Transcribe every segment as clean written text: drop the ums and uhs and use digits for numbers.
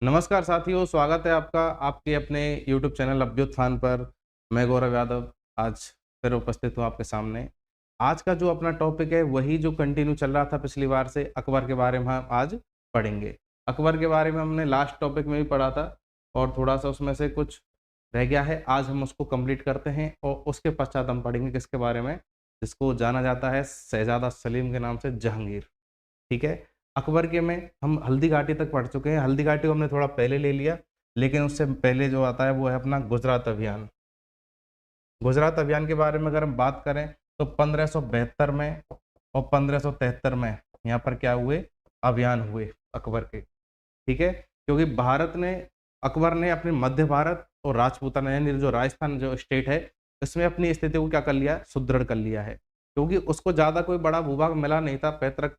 नमस्कार साथियों, स्वागत है आपका आपके अपने YouTube चैनल अभ्युत खान पर। मैं गौरव यादव आज फिर उपस्थित हूँ आपके सामने। आज का जो अपना टॉपिक है वही जो कंटिन्यू चल रहा था पिछली बार से, अकबर के बारे में हम आज पढ़ेंगे। अकबर के बारे में हमने लास्ट टॉपिक में भी पढ़ा था और थोड़ा-सा उसमें से कुछ रह गया है। आज हम उसको कंप्लीट करते हैं और उसके पश्चात हम पढ़ेंगे किसके बारे में, जिसको जाना जाता है शहज़ादा सलीम के नाम से जहांगीर। ठीक है? अकबर के में हम हल्दी घाटी तक पढ़ चुके हैं। हल्दी घाटी को हमने थोड़ा पहले ले लिया, लेकिन उससे पहले जो आता है वो है अपना गुजरात अभियान। गुजरात अभियान के बारे में अगर हम बात करें तो 1572 में और 1573 में यहाँ पर क्या हुए, अभियान हुए अकबर के। ठीक है? क्योंकि अकबर ने अपने मध्य भारत और राजपूताना यानी जो राजस्थान जो स्टेट है, इसमें अपनी स्थिति को क्या कर लिया, सुदृढ़ कर लिया है। क्योंकि उसको ज़्यादा कोई बड़ा भूभाग मिला नहीं था, पैतृक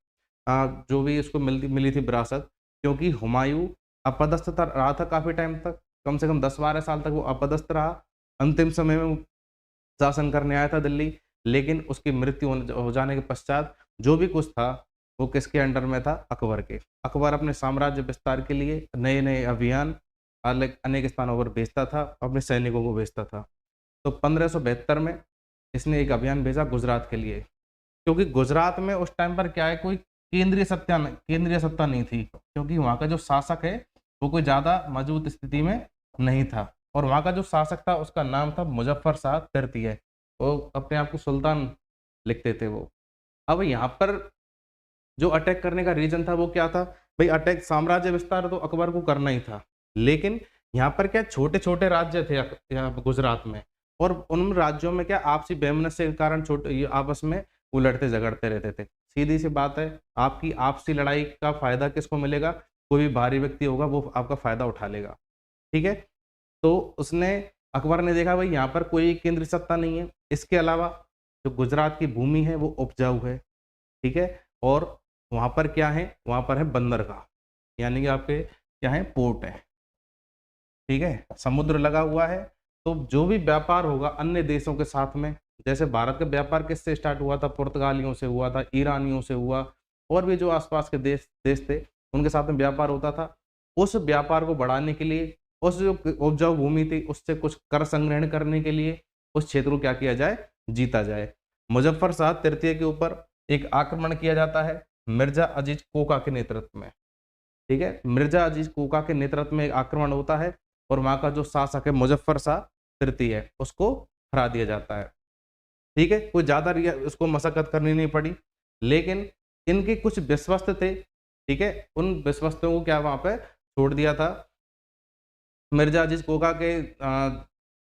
जो भी उसको मिली थी विरासत। क्योंकि हुमायूँ अपदस्थ रहा था काफ़ी टाइम तक, कम से कम 10-12 साल तक वो अपदस्थ रहा। अंतिम समय में वो शासन करने आया था दिल्ली, लेकिन उसकी मृत्यु हो जाने के पश्चात जो भी कुछ था, वो किसके अंडर में था, अकबर के। अकबर अपने साम्राज्य विस्तार के लिए नए-नए अभियान अनेक स्थानों पर भेजता था, अपने सैनिकों को भेजता था। तो 1572 में इसने एक अभियान भेजा गुजरात के लिए, क्योंकि गुजरात में उस टाइम पर क्या है, कोई केंद्रीय सत्ता नहीं थी, क्योंकि वहाँ का जो शासक है वो कोई ज़्यादा मजबूत स्थिति में नहीं था। और वहाँ का जो शासक था उसका नाम था मुजफ्फर शाह तृतीय। वो अपने आप को सुल्तान लिखते थे वो। अब यहाँ पर जो अटैक करने का रीज़न था वो क्या था? भई अटैक साम्राज्य विस्तार तो अकबर को करना ही था। लेकिन यहाँ पर क्या छोटे-छोटे राज्य थे यहाँ गुजरात में, और उन राज्यों में क्या आपसी वैमनस्य के कारण छोटे ये आपस में वो लड़ते-झगड़ते रहते थे। सीधी-सी बात है, आपकी आपसी लड़ाई का फ़ायदा किसको मिलेगा? कोई भी बाहरी व्यक्ति होगा वो आपका फ़ायदा उठा लेगा। ठीक है? तो अकबर ने देखा भाई यहाँ पर कोई केंद्रीय सत्ता नहीं है। इसके अलावा जो गुजरात की भूमि है वो उपजाऊ है। ठीक है? और वहाँ पर क्या है? वहाँ पर है बंदरगाह, यानी कि आपके क्या है, पोर्ट है। ठीक है? समुद्र लगा हुआ है, तो जो भी व्यापार होगा अन्य देशों के साथ में, जैसे भारत का व्यापार किससे स्टार्ट हुआ था? पुर्तगालियों से हुआ था, ईरानियों से हुआ, और भी जो आस-पास के देश देश थे, उनके साथ में व्यापार होता था। उस व्यापार को बढ़ाने के लिए, उस जो उपजाऊ भूमि थी, उससे कुछ कर संग्रहण करने के लिए, उस क्षेत्र को क्या किया जाए? जीता जाए। मुज़फ़्फ़र शाह तृतीय के ऊपर एक आक्रमण किया जाता है, मिर्ज़ा अज़ीज़ कोका के नेतृत्व में। ठीक है? मिर्ज़ा अज़ीज़ कोका के नेतृत्व में एक आक्रमण होता है और वहाँ का जो शासक है मुज़फ़्फ़र शाह तृतीय है, उसको हरा दिया जाता है। ठीक है? कोई ज़्यादा उसको मशक्कत करनी नहीं पड़ी, लेकिन इनके कुछ विश्वस्त थे, ठीक है? उन विश्वस्तों को क्या वहाँ पे छोड़ दिया था, मिर्ज़ा अज़ीज़ कोका के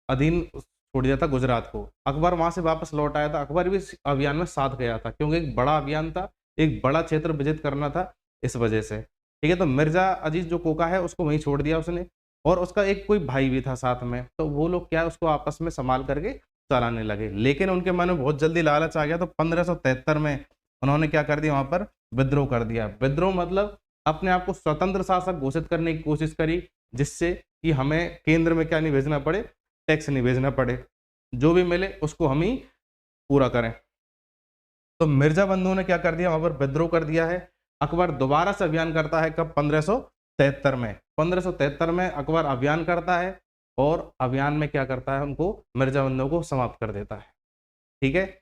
अधीन छोड़ दिया था गुजरात को। अकबर वहाँ से वापस लौट आया था, अकबर भी इस अभियान में साथ गया था, क्योंकि एक बड़ा अभियान था, एक बड़ा क्षेत्र विजित करना था, इस वजह से। ठीक है? तो मिर्ज़ा अज़ीज़ जो कोका है उसको वहीं छोड़ दिया उसने, और उसका एक कोई भाई भी था साथ में, तो वो लोग क्या उसको आपस में सँभाल करके चलाने लगे। लेकिन उनके मन में बहुत जल्दी लालच आ गया, तो 1573 में उन्होंने क्या कर दिया, वहाँ पर विद्रोह कर दिया। विद्रोह मतलब अपने आप को स्वतंत्र शासक घोषित करने की कोशिश करी, जिससे कि हमें केंद्र में क्या नहीं भेजना पड़े, टैक्स नहीं भेजना पड़े। जो भी मिले उसको हम ही पूरा करें। तो मिर्ज़ा बंधुओं ने क्या कर दिया, वहाँ पर विद्रोह कर दिया है। अकबर दोबारा से अभियान करता है, कब? 1573 में। 1573 में अकबर अभियान करता है, और अभियान में क्या करता है, उनको मिर्ज़ा बंधुओं को समाप्त कर देता है। ठीक है?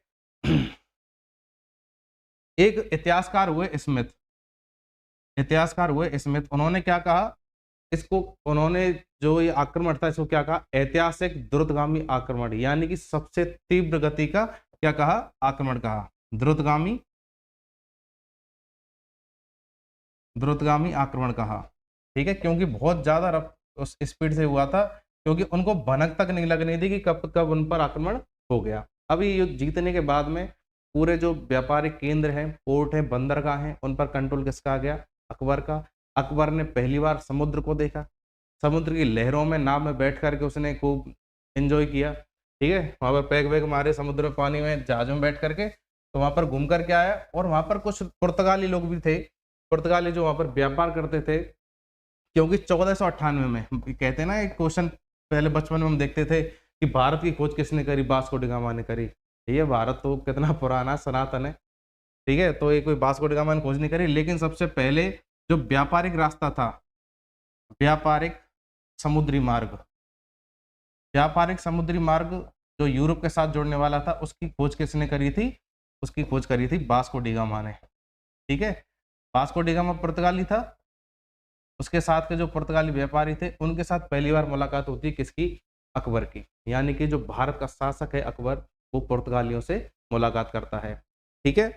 एक इतिहासकार हुए स्मिथ, उन्होंने क्या कहा, इसको उन्होंने जो ये आक्रमण था इसको क्या कहा, ऐतिहासिक द्रुतगामी आक्रमण, यानी कि सबसे तीव्र गति का क्या कहा, आक्रमण कहा, द्रुतगामी द्रुतगामी आक्रमण कहा। ठीक है? क्योंकि बहुत ज्यादा उस स्पीड से हुआ था, क्योंकि उनको भनक तक नहीं लगनी थी कि कब कब उन पर आक्रमण हो गया। अभी ये जीतने के बाद में पूरे जो व्यापारिक केंद्र हैं, पोर्ट हैं, बंदरगाह हैं, उन पर कंट्रोल किसका आ गया, अकबर का। अकबर ने पहली बार समुद्र को देखा, समुद्र की लहरों में नाव में बैठ करके उसने खूब एंजॉय किया। ठीक है? वहाँ पर पैग वैग मारे समुद्र पानी में जहाज़ों में बैठ करके, तो वहाँ पर घूम कर के आया। और वहाँ पर कुछ पुर्तगाली लोग भी थे, पुर्तगाली जो वहाँ पर व्यापार करते थे, क्योंकि 1498 में कहते हैं ना, एक क्वेश्चन पहले बचपन में हम देखते थे कि भारत की खोज किसने करी, वास्को डी गामा ने करी। ये भारत तो कितना पुराना सनातन है। ठीक है? तो ये कोई वास्को डी गामा ने खोज नहीं करी, लेकिन सबसे पहले जो व्यापारिक रास्ता था, व्यापारिक समुद्री मार्ग। व्यापारिक समुद्री मार्ग जो यूरोप के साथ जोड़ने वाला था, उसकी खोज किसने करी थी? उसकी खोज करी थी वास्को डी गामा ने। ठीक है, वास्को डी गामा पुर्तगाली था, उसके साथ के जो पुर्तगाली व्यापारी थे उनके साथ पहली बार मुलाकात होती है किसकी? अकबर की। यानी कि जो भारत का शासक है अकबर, वो पुर्तगालियों से मुलाकात करता है। ठीक है,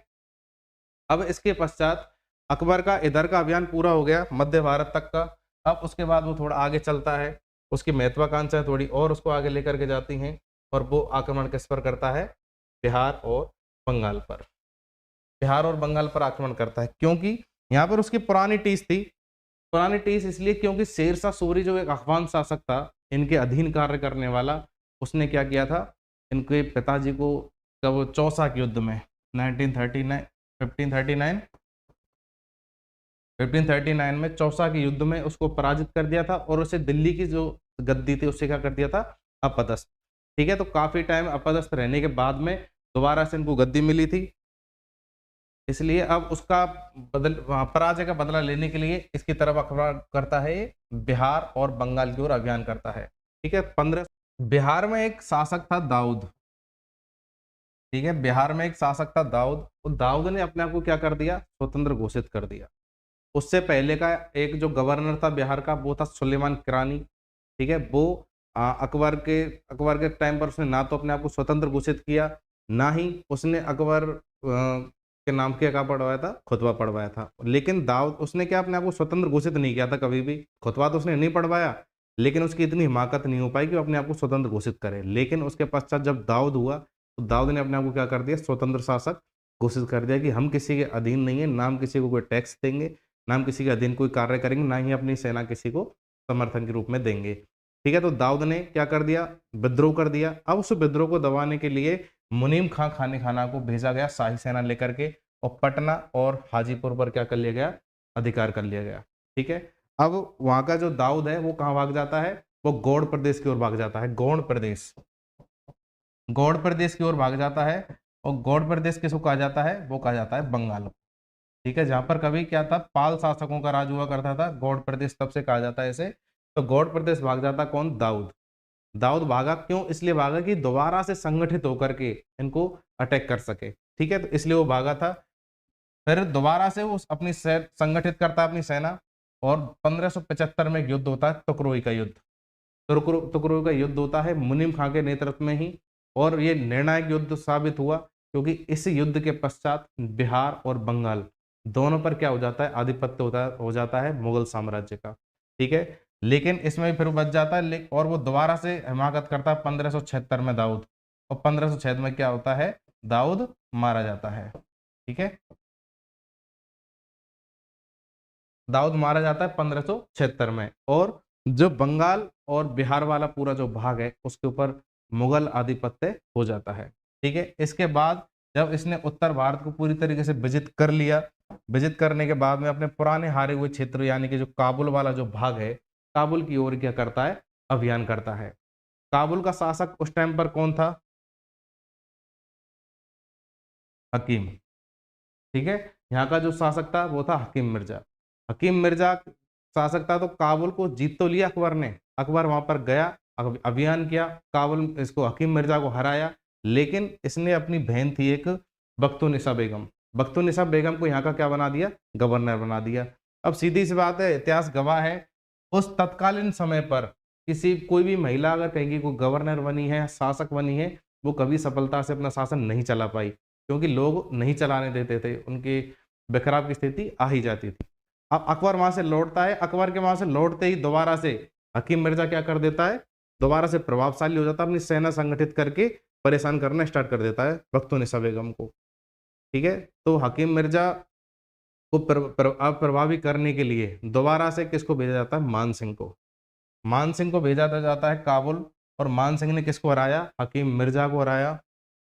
अब इसके पश्चात अकबर का इधर का अभियान पूरा हो गया मध्य भारत तक का। अब उसके बाद वो थोड़ा आगे चलता है, उसकी महत्वाकांक्षाएं थोड़ी और उसको आगे लेकर के जाती हैं, और वो आक्रमण किस पर करता है? बिहार और बंगाल पर। बिहार और बंगाल पर आक्रमण करता है, क्योंकि यहाँ पर उसकी पुरानी टीस थी। पुरानी टीस इसलिए क्योंकि शेरशाह सूरी जो एक अफगान शासक था, इनके अधीन कार्य करने वाला, उसने क्या किया था? इनके पिताजी को जब चौसा के युद्ध में 1939 1539 1539 में चौसा के युद्ध में उसको पराजित कर दिया था, और उसे दिल्ली की जो गद्दी थी उससे क्या कर दिया था? अपदस्थ। ठीक है, तो काफी टाइम अपदस्थ रहने के बाद में दोबारा से इनको गद्दी मिली थी, इसलिए अब उसका पराजय का बदला लेने के लिए इसकी तरफ अखबार करता है, बिहार और बंगाल की ओर अभियान करता है। ठीक है, 15 बिहार में एक शासक था दाऊद। ठीक है, बिहार में एक शासक था दाऊद, तो दाऊद ने अपने आप को क्या कर दिया? स्वतंत्र घोषित कर दिया। उससे पहले का एक जो गवर्नर था बिहार का, वो था सुलेमान किरानी। ठीक है, वो अकबर के टाइम पर उसने ना तो अपने आप को स्वतंत्र घोषित किया, ना ही उसने अकबर के नाम क्या पढ़वाया था? खुतबा पढ़वाया था। लेकिन दाऊद उसने क्या अपने आप को स्वतंत्र घोषित नहीं किया था कभी भी, खुतबा तो उसने नहीं पढ़वाया, लेकिन उसकी इतनी हिमाकत नहीं हो पाई कि वो अपने आप को स्वतंत्र घोषित करे। लेकिन उसके पश्चात जब दाऊद हुआ, तो दाऊद ने अपने आप को क्या कर दिया? स्वतंत्र शासक घोषित कर दिया कि हम किसी के अधीन नहीं है, ना हम किसी को कोई टैक्स देंगे, ना हम किसी के अधीन कोई कार्य करेंगे, ना ही अपनी सेना किसी को समर्थन के रूप में देंगे। ठीक है, तो दाऊद ने क्या कर दिया? विद्रोह कर दिया। अब उस विद्रोह को दबाने के लिए मुनीम खां खाने खाना को भेजा गया शाही सेना लेकर के, और पटना और हाजीपुर पर क्या कर लिया गया? अधिकार कर लिया गया। ठीक है, अब वहां का जो दाऊद है वो कहाँ भाग जाता है? वो गौड़ प्रदेश की ओर भाग जाता है। गौड़ प्रदेश, गौड़ प्रदेश की ओर भाग जाता है। और गौड़ प्रदेश किसको कहा जाता है? वो कहा जाता है बंगाल। ठीक है, जहां पर कभी क्या था? पाल शासकों का राज हुआ करता था, गौड़ प्रदेश तब से कहा जाता है इसे। तो गौड़ प्रदेश भाग जाता कौन? दाऊद। दाऊद भागा क्यों? इसलिए भागा कि दोबारा से संगठित होकर के इनको अटैक कर सके। ठीक है, तो इसलिए वो भागा था। फिर दोबारा से वो अपनी संगठित करता है अपनी सेना, और 1575 में एक युद्ध होता है, तुकरोई का युद्ध। तुकरोई का युद्ध होता है मुनीम खां के नेतृत्व में ही, और ये निर्णायक युद्ध साबित हुआ, क्योंकि इस युद्ध के पश्चात बिहार और बंगाल दोनों पर क्या हो जाता है? आधिपत्य हो जाता है मुगल साम्राज्य का। ठीक है, लेकिन इसमें फिर बच जाता है, और वो दोबारा से हिमाकत करता है 1576 में दाऊद, और 1576 में क्या होता है? दाऊद मारा जाता है। ठीक है, दाऊद मारा जाता है 1576 में, और जो बंगाल और बिहार वाला पूरा जो भाग है उसके ऊपर मुगल आधिपत्य हो जाता है। ठीक है, इसके बाद जब इसने उत्तर भारत को पूरी तरीके से विजित कर लिया, विजित करने के बाद में अपने पुराने हारे हुए क्षेत्र यानी कि जो काबुल वाला जो भाग है, काबुल की ओर क्या करता है? अभियान करता है। काबुल का शासक उस टाइम पर कौन था? हकीम। ठीक है, यहाँ का जो शासक था वो था हकीम मिर्जा। हकीम मिर्जा शासक था, तो काबुल को जीत तो लिया अकबर ने। अकबर वहां पर गया, अभियान किया, काबुल इसको हकीम मिर्जा को हराया, लेकिन इसने अपनी बहन थी एक बख्तुनिसा बेगम, बख्तुनिसा बेगम को यहाँ का क्या बना दिया? गवर्नर बना दिया। अब सीधी सी बात है, इतिहास गवाह है, उस तत्कालीन समय पर किसी कोई भी महिला अगर कहेगी कोई गवर्नर बनी है, शासक बनी है, वो कभी सफलता से अपना शासन नहीं चला पाई, क्योंकि लोग नहीं चलाने देते थे, उनके बिखराव की स्थिति आ ही जाती थी। अब अकबर वहां से लौटता है, अकबर के वहां से लौटते ही दोबारा से हकीम मिर्जा क्या कर देता है? दोबारा से प्रभावशाली हो जाता है, अपनी सेना संगठित करके परेशान करना स्टार्ट कर देता है बख्तुनिसा बेगम को। ठीक है, तो हकीम मिर्जा को अप्रभावी करने के लिए दोबारा से किसको भेजा जाता है? मान सिंह को। मान सिंह को भेजा जाता है काबुल, और मान सिंह ने किसको हराया? हकीम मिर्जा को हराया।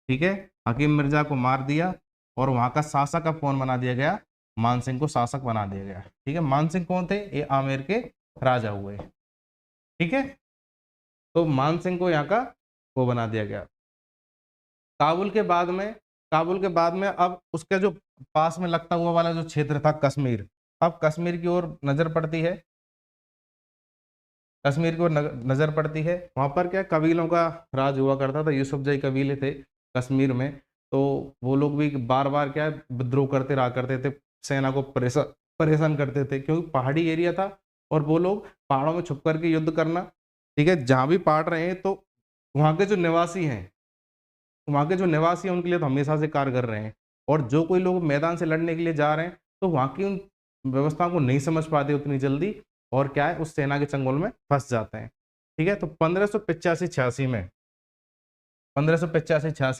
ठीक है, हकीम मिर्जा को मार दिया, और वहां का शासक अब कौन बना दिया गया? मान सिंह को शासक बना दिया गया। ठीक है, मान सिंह कौन थे? ये आमेर के राजा हुए। ठीक है, तो मान सिंह को यहाँ का वो बना दिया गया। काबुल के बाद में, काबुल के बाद में अब उसके जो पास में लगता हुआ वाला जो क्षेत्र था कश्मीर, अब कश्मीर की ओर नजर पड़ती है। कश्मीर को नजर पड़ती है। वहां पर क्या कबीलों का राज हुआ करता था, यूसुफजई कबीले थे कश्मीर में। तो वो लोग भी बार बार क्या है, विद्रोह करते रहा करते थे, सेना को परेशान करते थे, क्योंकि पहाड़ी एरिया था और वो लोग पहाड़ों में छुप करके युद्ध करना, ठीक है, जहां भी पहाड़ रहे हैं तो वहां के जो निवासी हैं, उनके लिए तो हमेशा से कार्य कर रहे हैं। और जो कोई लोग मैदान से लड़ने के लिए जा रहे हैं तो वहां की उन व्यवस्थाओं को नहीं समझ पाते उतनी जल्दी, और क्या है, उस सेना के चंगुल में फंस जाते हैं। ठीक है, तो 1585-86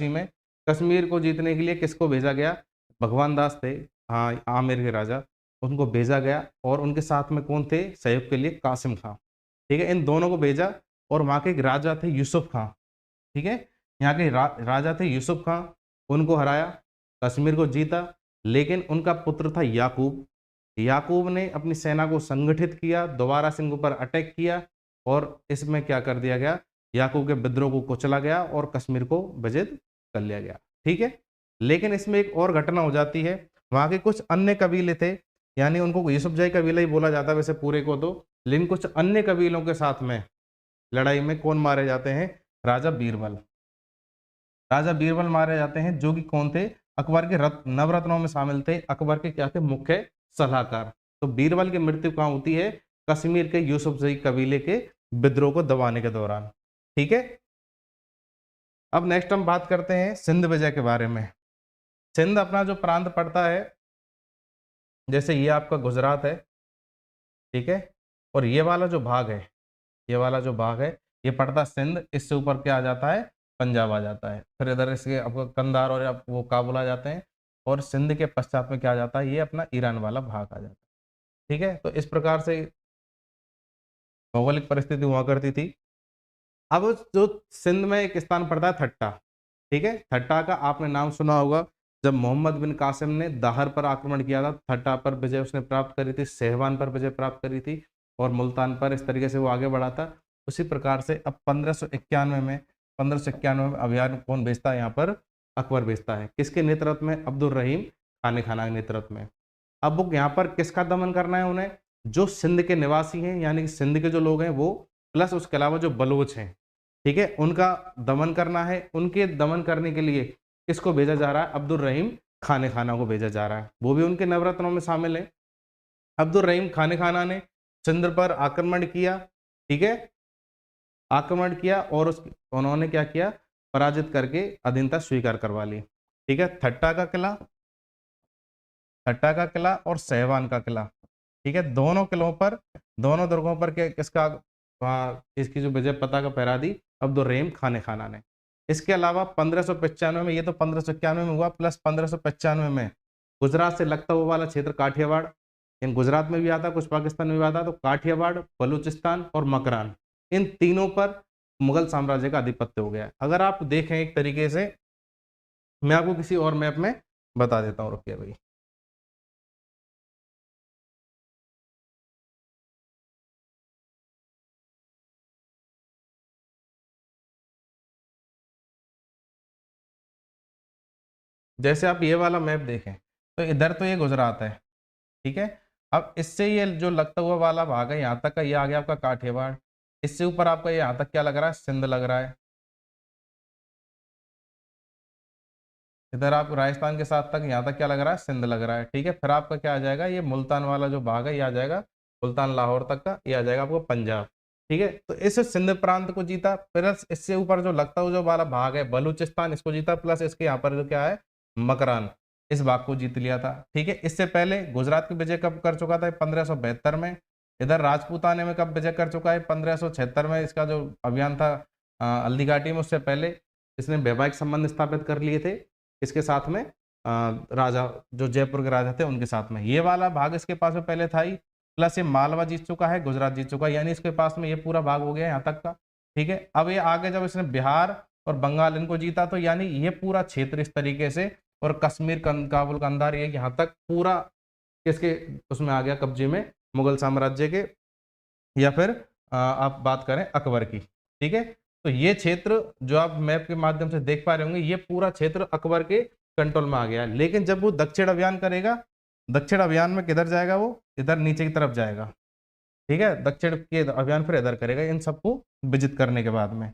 में कश्मीर को जीतने के लिए किसको भेजा गया? भगवान दास थे, हाँ, आमेर के राजा, उनको भेजा गया। और उनके साथ में कौन थे सहयोग के लिए? कासिम खां। ठीक है, इन दोनों को भेजा। और वहां के एक राजा थे यूसुफ खां, ठीक है, यहाँ के राजा थे यूसुफ खां, उनको हराया, कश्मीर को जीता। लेकिन उनका पुत्र था याकूब। याकूब ने अपनी सेना को संगठित किया, दोबारा सिंह पर अटैक किया, और इसमें क्या कर दिया गया? याकूब के विद्रोह को कुचला गया और कश्मीर को विजित कर लिया गया। ठीक है, लेकिन इसमें एक और घटना हो जाती है। वहां के कुछ अन्य कबीले थे, यानी उनको यूसुफजई कबीला ही बोला जाता है वैसे पूरे को तो, लेकिन कुछ अन्य कबीलों के साथ में लड़ाई में कौन मारे जाते हैं? राजा बीरबल। राजा बीरबल मारे जाते हैं, जो कि कौन थे? अकबर के नवरत्नों में शामिल थे, अकबर के क्या थे? मुख्य सलाहकार। तो बीरबल की मृत्यु कहाँ होती है? कश्मीर के यूसुफजई कबीले के विद्रोह को दबाने के दौरान। ठीक है, अब नेक्स्ट हम बात करते हैं सिंध विजय के बारे में। सिंध अपना जो प्रांत पड़ता है, जैसे ये आपका गुजरात है, ठीक है, और ये वाला जो भाग है, ये पड़ता सिंध, इससे ऊपर क्या आ जाता है? पंजाब आ जाता है। फिर इधर इसके आपको कंधार और वो काबुल आ जाते हैं, और सिंध के पश्चात में क्या आ जाता है? ये अपना ईरान वाला भाग आ जाता है। ठीक है, तो इस प्रकार से भौगोलिक परिस्थिति हुआ करती थी। अब जो सिंध में एक स्थान पड़ता है थट्टा, ठीक है, थट्टा का आपने नाम सुना होगा। जब मोहम्मद बिन कासिम ने दाहर पर आक्रमण किया था, थट्टा पर विजय उसने प्राप्त करी थी, सहवान पर विजय प्राप्त करी थी, और मुल्तान पर, इस तरीके से वो आगे बढ़ा था। उसी प्रकार से अब 1591 में अभियान कौन भेजता है यहाँ पर? अकबर भेजता है। किसके नेतृत्व में? अब्दुल रहीम खाने खाना के नेतृत्व में। अब वो यहाँ पर किसका दमन करना है उन्हें? जो सिंध के निवासी हैं, यानी कि सिंध के जो लोग हैं वो, प्लस उसके अलावा जो बलोच हैं, ठीक है, उनका दमन करना है। उनके दमन करने के लिए किसको भेजा जा रहा है? अब्दुल रहीम खाने खाना को भेजा जा रहा है, वो भी उनके नवरत्नों में शामिल है। अब्दुल रहीम खाने खाना ने सिंध पर आक्रमण किया, ठीक है, और उन्होंने क्या किया? पराजित करके अधीनता स्वीकार करवा ली। ठीक है, थट्टा का किला और सहवान का किला, ठीक है, दोनों दुर्गों पर किसका वहाँ इसकी जो विजय पताका फहरा दी? अब्दुल रहीम खाने खाना ने। इसके अलावा 1595 में, ये तो 1591 में हुआ, प्लस 1595 में गुजरात से लगता हुआ वाला क्षेत्र काठियावाड़, इन गुजरात में भी आता, कुछ पाकिस्तान में भी आता, तो काठियावाड़, बलूचिस्तान और मकरान, इन तीनों पर मुगल साम्राज्य का आधिपत्य हो गया। अगर आप देखें एक तरीके से, मैं आपको किसी और मैप में बता देता हूँ, रुकिए भाई। जैसे आप ये वाला मैप देखें तो इधर तो ये गुजरात है, ठीक है, अब इससे ये जो लगता हुआ वाला भाग है यहाँ तक का, ये आ गया आपका काठियावाड़। इससे ऊपर आपका ये यहाँ तक क्या लग रहा है? सिंध लग रहा है। इधर आप राजस्थान के साथ तक यहाँ तक क्या लग रहा है? सिंध लग रहा है। ठीक है, फिर आपका क्या आ जाएगा? ये मुल्तान वाला जो भाग है ये आ जाएगा, मुल्तान लाहौर तक का, ये आ जाएगा आपको पंजाब। ठीक है, तो इस सिंध प्रांत को जीता, प्लस इससे ऊपर जो लगता हुआ जो वाला भाग है बलूचिस्तान, इसको जीता, प्लस इसके यहाँ पर जो क्या है? मकरान, इस भाग को जीत लिया था। ठीक है, इससे पहले गुजरात की विजय कब कर चुका था? 1572 में। इधर राजपूताने में कब विजय कर चुका है? 1576 में। इसका जो अभियान था हल्दी घाटी में, उससे पहले इसने वैवाहिक संबंध स्थापित कर लिए थे इसके साथ में, राजा जो जयपुर के राजा थे उनके साथ में। ये वाला भाग इसके पास में पहले था ही, प्लस ये मालवा जीत चुका है, गुजरात जीत चुका है, यानी इसके पास में ये पूरा भाग हो गया यहाँ तक का। ठीक है, अब ये आगे जब इसने बिहार और बंगाल इनको जीता, तो यानी ये पूरा क्षेत्र इस तरीके से, और कश्मीर, काबुल, कंधार, ये यहाँ तक पूरा किसके उसमें आ गया? कब्जे में, मुगल साम्राज्य के, या फिर आप बात करें अकबर की। ठीक है, तो ये क्षेत्र जो आप मैप के माध्यम से देख पा रहे होंगे, ये पूरा क्षेत्र अकबर के कंट्रोल में आ गया। लेकिन जब वो दक्षिण अभियान करेगा, दक्षिण अभियान में किधर जाएगा? वो इधर नीचे की तरफ जाएगा। ठीक है, दक्षिण के अभियान फिर इधर करेगा, इन सबको विजिट करने के बाद में।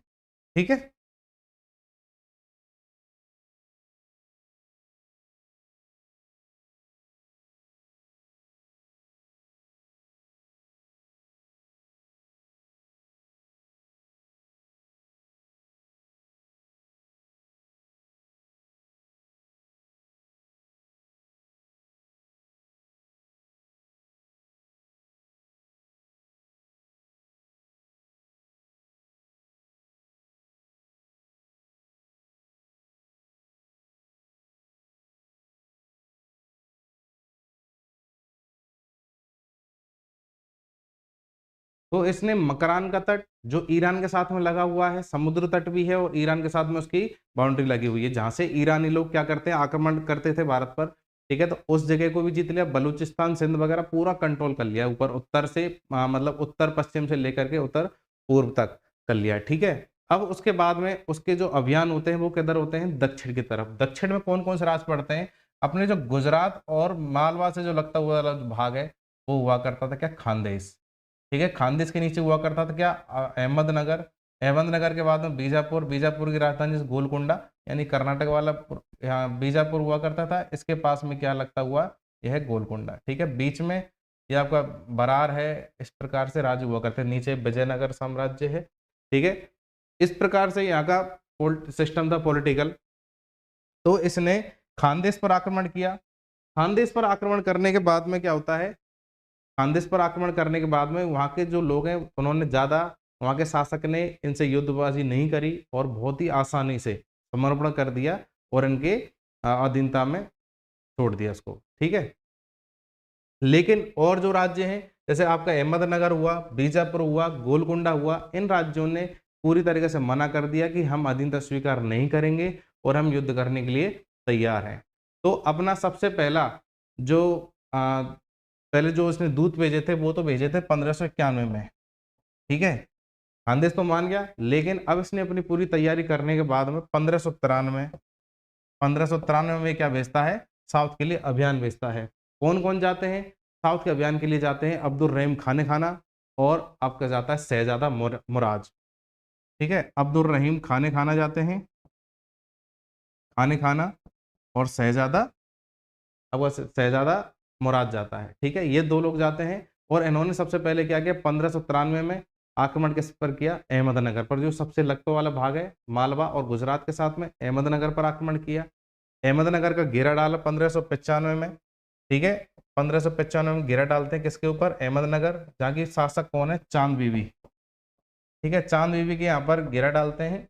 ठीक है, तो इसने मकरान का तट जो ईरान के साथ में लगा हुआ है, समुद्र तट भी है और ईरान के साथ में उसकी बाउंड्री लगी हुई है, जहां से ईरानी लोग क्या करते हैं, आक्रमण करते थे भारत पर। ठीक है, तो उस जगह को भी जीत लिया, बलूचिस्तान सिंध वगैरह पूरा कंट्रोल कर लिया, ऊपर उत्तर से मतलब उत्तर पश्चिम से लेकर के उत्तर पूर्व तक कर लिया। ठीक है, अब उसके बाद में उसके जो अभियान होते हैं वो किधर होते हैं, दक्षिण की तरफ। दक्षिण में कौन कौन से राज्य पड़ते हैं, अपने जो गुजरात और मालवा से जो लगता हुआ वाला जो भाग है वो हुआ करता था क्या, खानदेश। ठीक है, खानदेश के नीचे हुआ करता था क्या, अहमदनगर। अहमदनगर के बाद में बीजापुर, बीजापुर की राजधानी गोलकुंडा, यानी कर्नाटक वाला यहाँ बीजापुर हुआ करता था, इसके पास में क्या लगता हुआ, यह है गोलकुंडा। ठीक है, बीच में ये आपका बरार है, इस प्रकार से राज्य हुआ करते, नीचे विजयनगर साम्राज्य है। ठीक है, इस प्रकार से यहाँ का सिस्टम था पॉलिटिकल। तो इसने खानदेश पर आक्रमण किया। खानदेश पर आक्रमण करने के बाद में क्या होता है, खानदेश पर आक्रमण करने के बाद में वहाँ के जो लोग हैं उन्होंने ज़्यादा, वहाँ के शासक ने इनसे युद्धबाजी नहीं करी और बहुत ही आसानी से समर्पण कर दिया और इनके अधीनता में छोड़ दिया उसको। ठीक है, लेकिन और जो राज्य हैं जैसे आपका अहमदनगर हुआ, बीजापुर हुआ, गोलकुंडा हुआ, इन राज्यों ने पूरी तरीके से मना कर दिया कि हम अधीनता स्वीकार नहीं करेंगे और हम युद्ध करने के लिए तैयार हैं। तो अपना सबसे पहला जो पहले जो उसने दूत भेजे थे वो तो भेजे थे 1591 में। ठीक है, खानदेश तो मान गया, लेकिन अब इसने अपनी पूरी तैयारी करने के बाद में 1593 में क्या भेजता है, साउथ के लिए अभियान भेजता है। कौन कौन जाते हैं साउथ के अभियान के लिए, जाते हैं अब्दुल रहीम खाने खाना और आपका जाता है शहजादा मुराज। ठीक है, अब्दुल रहीम खाने खाना जाते हैं, खाने खाना, और शहजादा, अब शहजादा मुराद जाता है। ठीक है, ये दो लोग जाते हैं और इन्होंने सबसे पहले क्या किया, 1593 में आक्रमण किस पर किया, अहमदनगर पर, जो सबसे लगता वाला भाग है मालवा और गुजरात के साथ में, अहमदनगर पर आक्रमण किया। अहमदनगर का घेरा डाला 1595 में। ठीक है, 1595 में घेरा डालते हैं किसके ऊपर, अहमदनगर, जहाँ की शासक कौन है, चांद बीबी। ठीक है, चांद बीबी के यहाँ पर घेरा डालते हैं।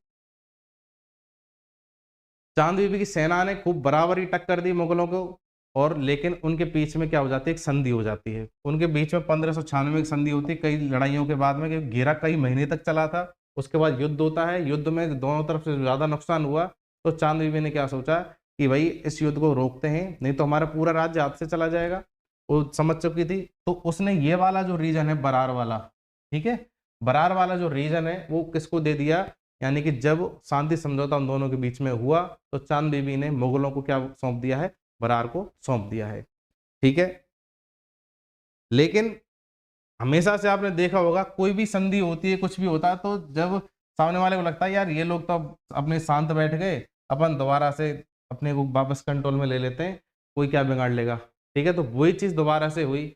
चांद बीबी की सेना ने खूब बराबरी टक्कर दी मुगलों को, और लेकिन उनके बीच में क्या हो जाती है, एक संधि हो जाती है उनके बीच में, 1596 की संधि होती है, कई लड़ाइयों के बाद में, क्योंकि घेरा कई महीने तक चला था। उसके बाद युद्ध होता है, युद्ध में दोनों तरफ से ज्यादा नुकसान हुआ, तो चांद बीबी ने क्या सोचा कि भाई इस युद्ध को रोकते हैं, नहीं तो हमारा पूरा राज्य हाथ से चला जाएगा। वो समझ चुकी थी, तो उसने ये वाला जो रीजन है बरार वाला, ठीक है, बरार वाला जो रीजन है वो किसको दे दिया, यानी कि जब शांति समझौता उन दोनों के बीच में हुआ तो चांद बीबी ने मुगलों को क्या सौंप दिया है, बरार को सौंप दिया है। ठीक है, लेकिन हमेशा से आपने देखा होगा कोई भी संधि होती है, कुछ भी होता है, तो जब सामने वाले को लगता है यार ये लोग तो अब अपने शांत बैठ गए, अपन दोबारा से अपने को वापस कंट्रोल में ले लेते हैं, कोई क्या बिगाड़ लेगा। ठीक है, तो वही चीज दोबारा से हुई,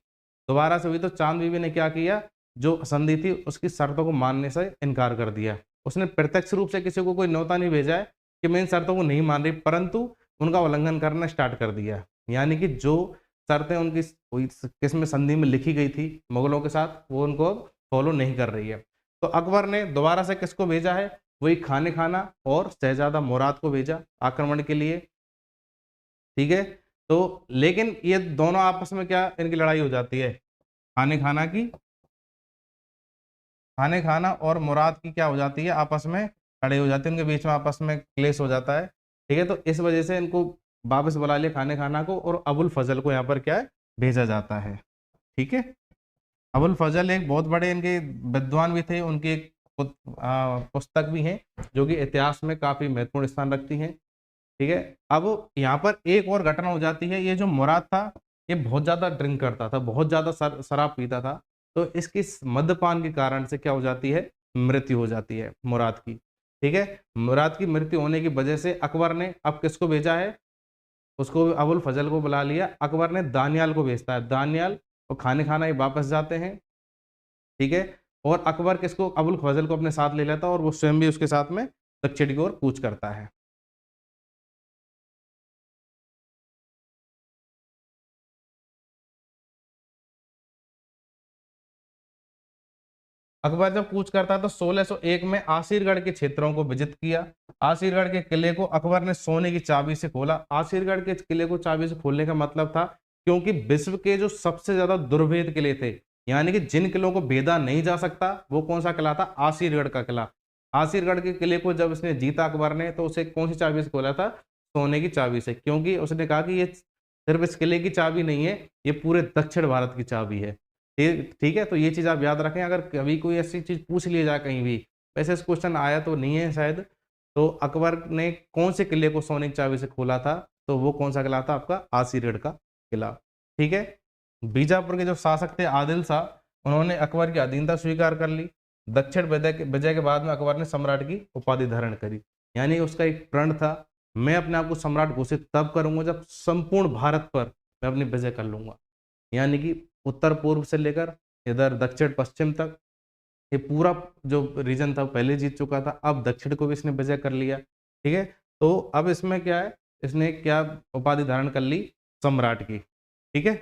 दोबारा से हुई, तो चांद बीबी ने क्या किया, जो संधि थी उसकी शर्तों को मानने से इनकार कर दिया। उसने प्रत्यक्ष रूप से किसी को कोई न्योता नहीं भेजा है कि मैं इन शर्तों को नहीं मान रही, परंतु उनका उल्लंघन करना स्टार्ट कर दिया। यानी कि जो शर्तें उनकी किसमें संधि में लिखी गई थी मुगलों के साथ, वो उनको फॉलो नहीं कर रही है। तो अकबर ने दोबारा से किसको भेजा है, वही खाने खाना और शहजादा मुराद को भेजा आक्रमण के लिए। ठीक है, तो लेकिन ये दोनों आपस में क्या इनकी लड़ाई हो जाती है, खाने खाना की, खाने खाना और मुराद की क्या हो जाती है, आपस में लड़ाई हो जाती है, उनके बीच में आपस में क्लेश हो जाता है। ठीक है, तो इस वजह से इनको वापस बुला लिया खाने खाना को, और अबुल फजल को यहाँ पर क्या है, भेजा जाता है। ठीक है, अबुल फजल एक बहुत बड़े इनके विद्वान भी थे, उनकी एक पुस्तक भी है जो कि इतिहास में काफी महत्वपूर्ण स्थान रखती है। ठीक है, अब यहाँ पर एक और घटना हो जाती है, ये जो मुराद था ये बहुत ज्यादा ड्रिंक करता था, बहुत ज्यादा शराब पीता था, तो इसकी मद्यपान के कारण से क्या हो जाती है, मृत्यु हो जाती है मुराद की। ठीक है, मुराद की मृत्यु होने की वजह से अकबर ने अब किसको भेजा है, उसको अबुल फजल को बुला लिया। अकबर ने दानियाल को भेजता है, दानियाल और खाने खाना ये वापस जाते हैं। ठीक है, और अकबर किसको, अबुल फजल को अपने साथ ले लेता है और वो स्वयं भी उसके साथ में दक्षिण की ओर कूच करता है। अकबर जब कूच करता है तो 1601 में आसिरगढ़ के क्षेत्रों को विजित किया। आसिरगढ़ के किले को अकबर ने सोने की चाबी से खोला। आसिरगढ़ के किले को चाबी से खोलने का मतलब था क्योंकि विश्व के जो सबसे ज्यादा दुर्भेद किले थे, यानी कि जिन किलों को भेदा नहीं जा सकता, वो कौन सा किला था, आसिरगढ़ का किला। आसिरगढ़ के किले को जब इसने जीता अकबर ने, तो उसे कौन सी चाबी से खोला था, सोने की चाबी से, क्योंकि उसने कहा कि ये सिर्फ इस किले की चाबी नहीं है, ये पूरे दक्षिण भारत की चाबी है। ठीक है, तो ये चीज आप याद रखें, अगर कभी कोई ऐसी चीज पूछ लिया जाए कहीं भी, वैसे इस क्वेश्चन आया तो नहीं है शायद, तो अकबर ने कौन से किले को सोने की चाबी से खोला था, तो वो कौन सा किला था, आपका आसिरगढ़ का किला। ठीक है, बीजापुर के जो शासक थे आदिल शाह, उन्होंने अकबर की अधीनता स्वीकार कर ली। दक्षिण विजय के बाद में अकबर ने सम्राट की उपाधि धारण करी, यानी उसका एक प्रण था, मैं अपने आप को सम्राट घोषित तब करूंगा जब संपूर्ण भारत पर मैं अपनी विजय कर लूंगा। यानी कि उत्तर पूर्व से लेकर इधर दक्षिण पश्चिम तक ये पूरा जो रीजन था पहले जीत चुका था, अब दक्षिण को भी इसने विजय कर लिया। ठीक है, तो अब इसमें क्या है, इसने क्या उपाधि धारण कर ली, सम्राट की। ठीक है,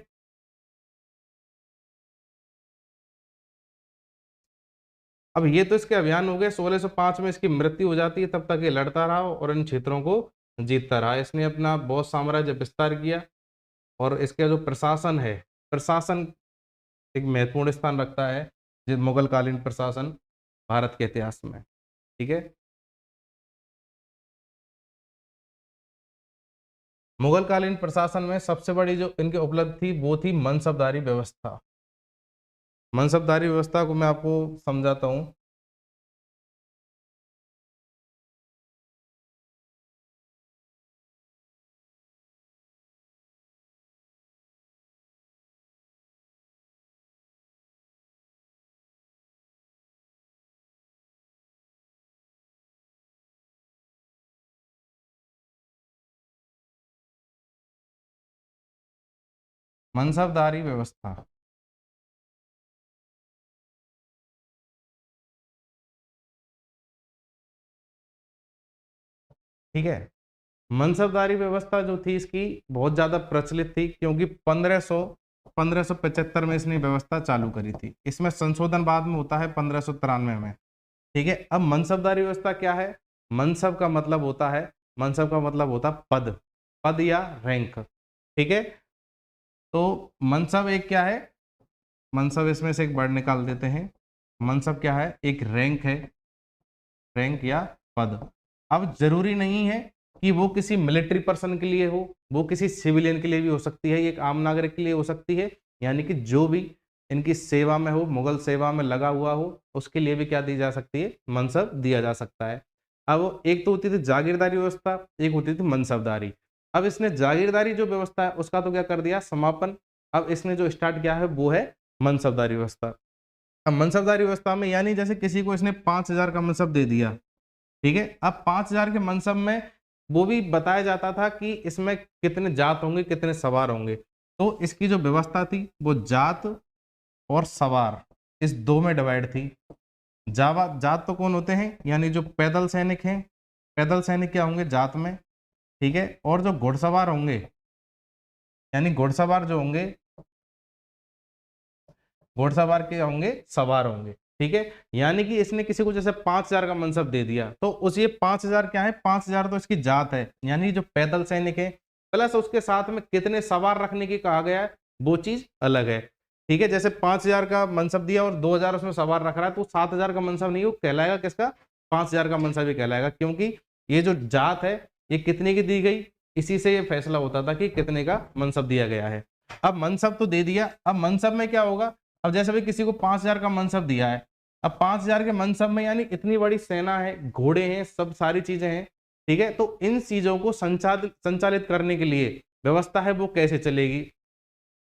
अब ये तो इसके अभियान हो गए। 1605 में इसकी मृत्यु हो जाती है, तब तक ये लड़ता रहा और इन क्षेत्रों को जीतता रहा। इसने अपना बहुत साम्राज्य विस्तार किया और इसका जो प्रशासन है, प्रशासन एक महत्वपूर्ण स्थान रखता है जो मुगल कालीन प्रशासन भारत के इतिहास में। ठीक है, मुगल कालीन प्रशासन में सबसे बड़ी जो इनकी उपलब्धि थी वो थी मनसबदारी व्यवस्था। मनसबदारी व्यवस्था को मैं आपको समझाता हूँ। मनसबदारी व्यवस्था, ठीक है, मनसबदारी व्यवस्था जो थी इसकी बहुत ज्यादा प्रचलित थी, क्योंकि 1575 में इसने व्यवस्था चालू करी थी। इसमें संशोधन बाद में होता है 1593 में। ठीक है, अब मनसबदारी व्यवस्था क्या है, मनसब का मतलब होता है, मनसब का मतलब होता है पद, पद या रैंक। ठीक है, तो मनसब एक क्या है, मनसब इसमें से एक वर्ड निकाल देते हैं। मनसब क्या है, एक रैंक है, रैंक या पद। अब जरूरी नहीं है कि वो किसी मिलिट्री पर्सन के लिए हो, वो किसी सिविलियन के लिए भी हो सकती है, एक आम नागरिक के लिए हो सकती है, यानी कि जो भी इनकी सेवा में हो, मुगल सेवा में लगा हुआ हो, उसके लिए भी क्या दी जा सकती है, मनसब दिया जा सकता है। अब एक तो होती थी जागीरदारी व्यवस्था, एक होती थी मनसबदारी। अब इसने जागीरदारी जो व्यवस्था है उसका तो क्या कर दिया, समापन। अब इसने जो स्टार्ट किया है वो है मनसबदारी व्यवस्था। अब मनसबदारी व्यवस्था में यानी जैसे किसी को इसने 5,000 का मनसब दे दिया, ठीक है, अब 5,000 के मनसब में वो भी बताया जाता था कि इसमें कितने जात होंगे, कितने सवार होंगे। तो इसकी जो व्यवस्था थी वो जात और सवार इस दो में डिवाइड थी। जात तो कौन होते हैं, यानी जो पैदल सैनिक हैं, पैदल सैनिक क्या होंगे जात में। ठीक है, और जो घुड़सवार होंगे, यानी घुड़सवार जो होंगे, घुड़सवार के होंगे, सवार होंगे। ठीक है, यानी कि इसने किसी को जैसे 5,000 का मनसब दे दिया, तो उस ये 5,000 क्या है, 5,000 तो इसकी जात है, यानी जो पैदल सैनिक है, प्लस उसके साथ में कितने सवार रखने की कहा गया है, वो चीज अलग है। ठीक है, जैसे 5,000 का मनसब दिया और 2,000 उसमें सवार रख रहा है, तो 7,000 का मनसब नहीं, वो कहलाएगा किसका, 5,000 का मनसब ही कहलाएगा, क्योंकि ये जो जात है ये कितने की दी गई, इसी से ये फैसला होता था कि कितने का मनसब दिया गया है। अब मनसब तो दे दिया, अब मनसब में क्या होगा, अब जैसे भी किसी को 5,000 का मनसब दिया है, अब 5,000 के मनसब में यानी इतनी बड़ी सेना है, घोड़े हैं, सब सारी चीजें हैं। ठीक है, तो इन चीजों को संचालित करने के लिए व्यवस्था है वो कैसे चलेगी।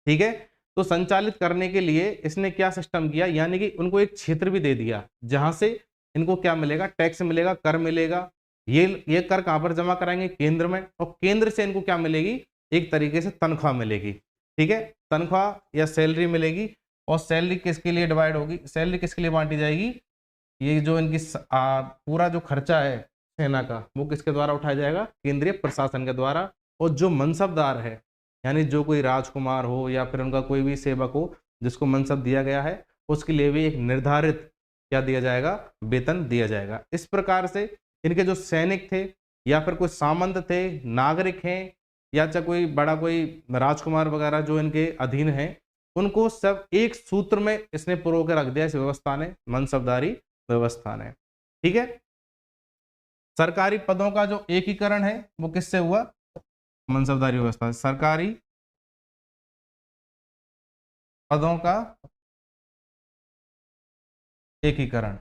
ठीक है, तो संचालित करने के लिए इसने क्या सिस्टम किया, यानी कि उनको एक क्षेत्र भी दे दिया जहां से इनको क्या मिलेगा, टैक्स मिलेगा, कर मिलेगा। ये कर कहां पर जमा कराएंगे, केंद्र में, और केंद्र से इनको क्या मिलेगी, एक तरीके से तनख्वाह मिलेगी। ठीक है, तनख्वाह या सैलरी मिलेगी। और सैलरी किसके लिए डिवाइड होगी, सैलरी किसके लिए बांटी जाएगी, ये जो इनकी पूरा जो खर्चा है सेना का वो किसके द्वारा उठाया जाएगा, केंद्रीय प्रशासन के द्वारा। और जो मनसबदार है, यानी जो कोई राजकुमार हो या फिर उनका कोई भी सेवक हो जिसको मनसब दिया गया है, उसके लिए भी एक निर्धारित क्या दिया जाएगा, वेतन दिया जाएगा। इस प्रकार से इनके जो सैनिक थे या फिर कोई सामंत थे, नागरिक हैं, या चाहे कोई बड़ा कोई राजकुमार वगैरह जो इनके अधीन है, उनको सब एक सूत्र में इसने पुरो के रख दिया इस व्यवस्था ने, मनसबदारी व्यवस्था ने। ठीक है, सरकारी पदों का जो एकीकरण है वो किससे हुआ, मनसबदारी व्यवस्था। सरकारी पदों का एकीकरण।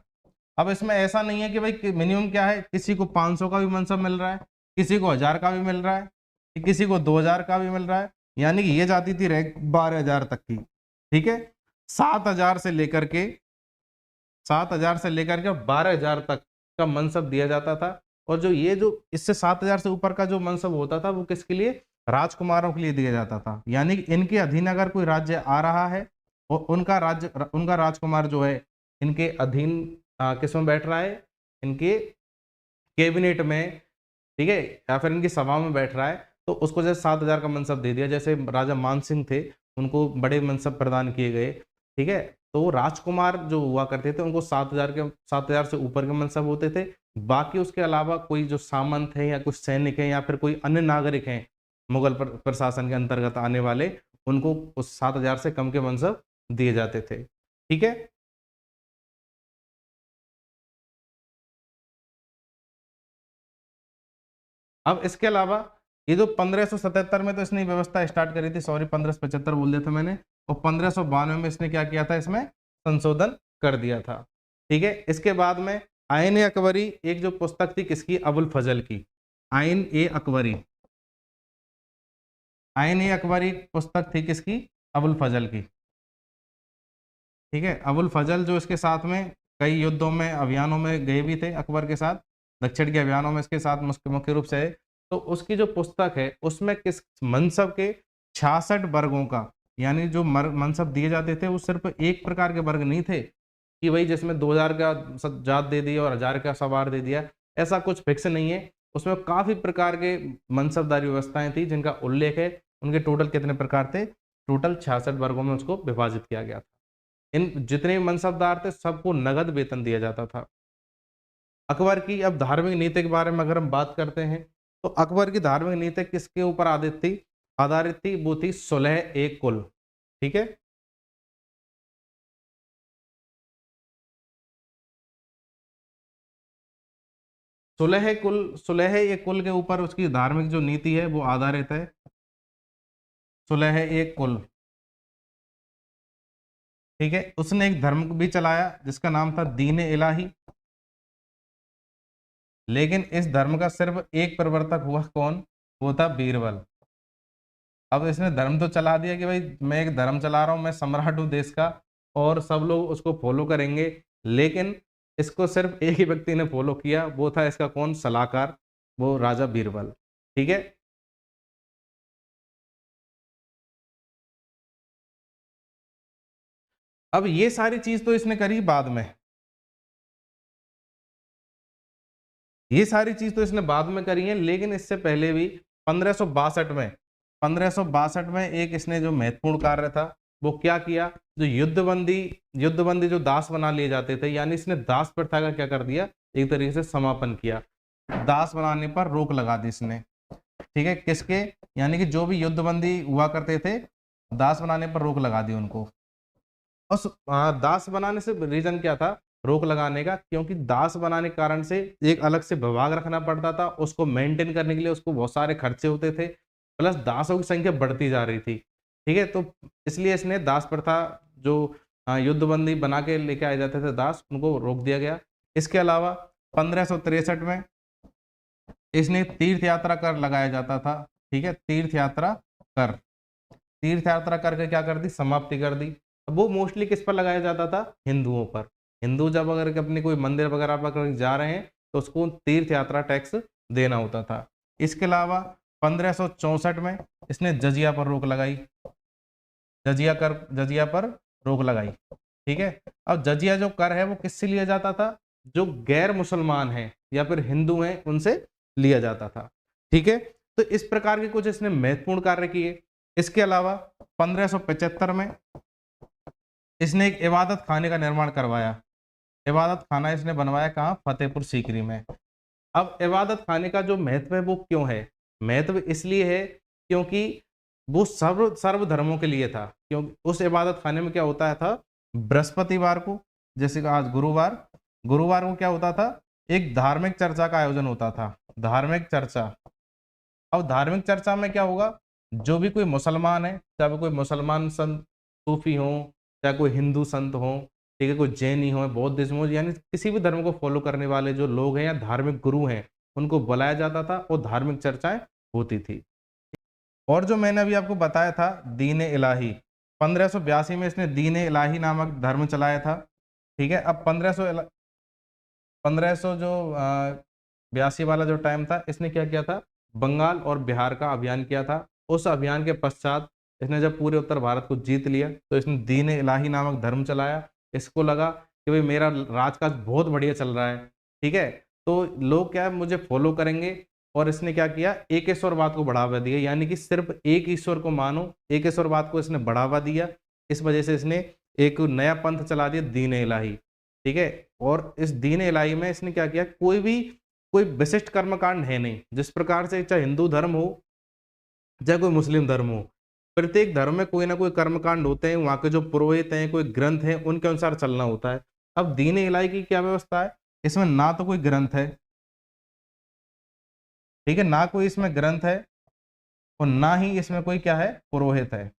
अब इसमें ऐसा नहीं है कि भाई मिनिमम क्या है, किसी को 500 का भी मनसब मिल रहा है, किसी को 1000 का भी मिल रहा है, किसी को 2000 का भी मिल रहा है, यानी कि ये जाती थी रैंक 12000 तक की। ठीक है, 7000 से लेकर के 12000 तक का मनसब दिया जाता था। और जो इससे 7000 से ऊपर का जो मनसब होता था वो किसके लिए, राजकुमारों के लिए दिया जाता था। यानी कि इनके अधीन अगर कोई राज्य आ रहा है और उनका राजकुमार जो है इनके अधीन किसमें बैठ रहा है, इनके कैबिनेट में, ठीक है, या फिर इनकी सभा में बैठ रहा है, तो उसको जैसे 7000 का मनसब दे दिया। जैसे राजा मानसिंह थे, उनको बड़े मनसब प्रदान किए गए। ठीक है, तो राजकुमार जो हुआ करते थे उनको 7000 से ऊपर के मनसब होते थे। बाकी उसके अलावा कोई जो सामंत है या कुछ सैनिक है या फिर कोई अन्य नागरिक हैं मुगल प्रशासन के अंतर्गत आने वाले, उनको उस 7000 से कम के मनसब दिए जाते थे। ठीक है, अब इसके अलावा ये जो 1577 में तो इसने व्यवस्था स्टार्ट करी थी, सॉरी 1575 बोल दिया था मैंने, और 1592 में इसने क्या किया था, इसमें संशोधन कर दिया था। ठीक है, इसके बाद में आईन ए अकबरी एक जो पुस्तक थी किसकी, अबुल फजल की। आईन ए अकबरी, आईन ए अकबरी पुस्तक थी किसकी, अबुल फजल की। ठीक है, अबुल फजल जो इसके साथ में कई युद्धों में अभियानों में गए भी थे अकबर के साथ, दक्षिण के अभियानों में इसके साथ मुख्य रूप से है। तो उसकी जो पुस्तक है उसमें किस मनसब के 66 वर्गों का, यानी जो मनसब दिए जाते थे वो सिर्फ एक प्रकार के वर्ग नहीं थे कि भाई जिसमें 2000 का जात दे दिया और 1000 का सवार दे दिया, ऐसा कुछ फिक्स नहीं है। उसमें काफी प्रकार के मनसबदारी व्यवस्थाएं थी जिनका उल्लेख है। उनके टोटल कितने प्रकार थे, टोटल 66 वर्गों में उसको विभाजित किया गया था। इन जितने भी मनसबदार थे सबको नगद वेतन दिया जाता था। अकबर की अब धार्मिक नीति के बारे में अगर हम बात करते हैं तो अकबर की धार्मिक नीति किसके ऊपर आधारित थी, वो थी सुलह ए कुल। ठीक है, सुलह ए कुल के ऊपर उसकी धार्मिक जो नीति है वो आधारित है, सुलह ए कुल। ठीक है, उसने एक धर्म भी चलाया जिसका नाम था दीन इलाही, लेकिन इस धर्म का सिर्फ एक प्रवर्तक हुआ, कौन, वो था बीरबल। अब इसने धर्म तो चला दिया कि भाई मैं एक धर्म चला रहा हूं, मैं सम्राट हूं देश का और सब लोग उसको फॉलो करेंगे, लेकिन इसको सिर्फ एक ही व्यक्ति ने फॉलो किया, वो था इसका कौन, सलाहकार, वो राजा बीरबल। ठीक है, अब ये सारी चीज तो इसने करी बाद में, ये सारी चीज तो इसने बाद में करी है, लेकिन इससे पहले भी 1562 में एक इसने जो महत्वपूर्ण कार्य था वो क्या किया, जो युद्धबंदी जो दास बना लिए जाते थे, यानी इसने दास प्रथा का क्या कर दिया, एक तरीके से समापन किया। दास बनाने पर रोक लगा दी इसने। ठीक है, किसके, यानी कि जो भी युद्धबंदी हुआ करते थे, दास बनाने पर रोक लगा दी उनको। उस दास बनाने से रीजन क्या था रोक लगाने का, क्योंकि दास बनाने के कारण से एक अलग से विभाग रखना पड़ता था, उसको मेंटेन करने के लिए उसको बहुत सारे खर्चे होते थे, प्लस दासों की संख्या बढ़ती जा रही थी। ठीक है, तो इसलिए इसने दास प्रथा जो युद्धबंदी बना के लेके आए जाते थे दास, उनको रोक दिया गया। इसके अलावा 1563 में इसने तीर्थ यात्रा कर लगाया जाता था। ठीक है, तीर्थ यात्रा कर, तीर्थ यात्रा करके क्या कर दी, समाप्ति कर दी। अब वो मोस्टली किस पर लगाया जाता था, हिंदुओं पर। हिंदू जब अगर अपने कोई मंदिर वगैरह पर जा रहे हैं तो उसको तीर्थ यात्रा टैक्स देना होता था। इसके अलावा 1564 में इसने जजिया पर रोक लगाई, जजिया पर रोक लगाई। ठीक है, अब जजिया जो कर है वो किससे लिया जाता था, जो गैर मुसलमान है या फिर हिंदू हैं उनसे लिया जाता था। ठीक है, तो इस प्रकार के कुछ इसने महत्वपूर्ण कार्य किए। इसके अलावा 1575 में इसने एक इबादत खाने का निर्माण करवाया। इबादत खाना इसने बनवाया कहाँ, फतेहपुर सीकरी में। अब इबादत खाने का जो महत्व है वो क्यों है, महत्व इसलिए है क्योंकि वो सर्व धर्मों के लिए था। क्योंकि उस इबादत खाने में क्या होता था, बृहस्पतिवार को, जैसे कि आज गुरुवार, गुरुवार को क्या होता था, एक धार्मिक चर्चा का आयोजन होता था, धार्मिक चर्चा। अब धार्मिक चर्चा में क्या होगा, जो भी कोई मुसलमान है, चाहे वो कोई मुसलमान संत सूफी हो, चाहे कोई हिंदू संत हो, ठीक है, कोई जैनी हो, बौद्धिज्म हो, यानी किसी भी धर्म को फॉलो करने वाले जो लोग हैं या धार्मिक गुरु हैं, उनको बुलाया जाता था और धार्मिक चर्चाएं होती थी। और जो मैंने अभी आपको बताया था दीन इलाही, 1582 में इसने दीन इलाही नामक धर्म चलाया था। ठीक है, अब 1500 जो 82 वाला जो टाइम था, इसने क्या किया था, बंगाल और बिहार का अभियान किया था। उस अभियान के पश्चात इसने जब पूरे उत्तर भारत को जीत लिया तो इसने दीन इलाही नामक धर्म चलाया। इसको लगा कि भाई मेरा राजकाज बहुत बढ़िया चल रहा है, ठीक है, तो लोग क्या है मुझे फॉलो करेंगे। और इसने क्या किया, एक ईश्वरवाद को बढ़ावा दिया, यानी कि सिर्फ एक ईश्वर को मानो, एक ईश्वरवाद को इसने बढ़ावा दिया। इस वजह से इसने एक नया पंथ चला दिया, दीन इलाही। ठीक है, और इस दीन इलाही में इसने क्या किया, कोई विशिष्ट कर्मकांड है नहीं। जिस प्रकार से चाहे हिंदू धर्म हो चाहे कोई मुस्लिम धर्म हो, प्रत्येक धर्म में कोई ना कोई कर्मकांड होते हैं, वहां के जो पुरोहित हैं, कोई ग्रंथ है, उनके अनुसार चलना होता है। अब दीन इलाही की क्या व्यवस्था है, इसमें ना तो कोई ग्रंथ है, ठीक है, ना कोई इसमें ग्रंथ है, और ना ही इसमें कोई क्या है, पुरोहित है।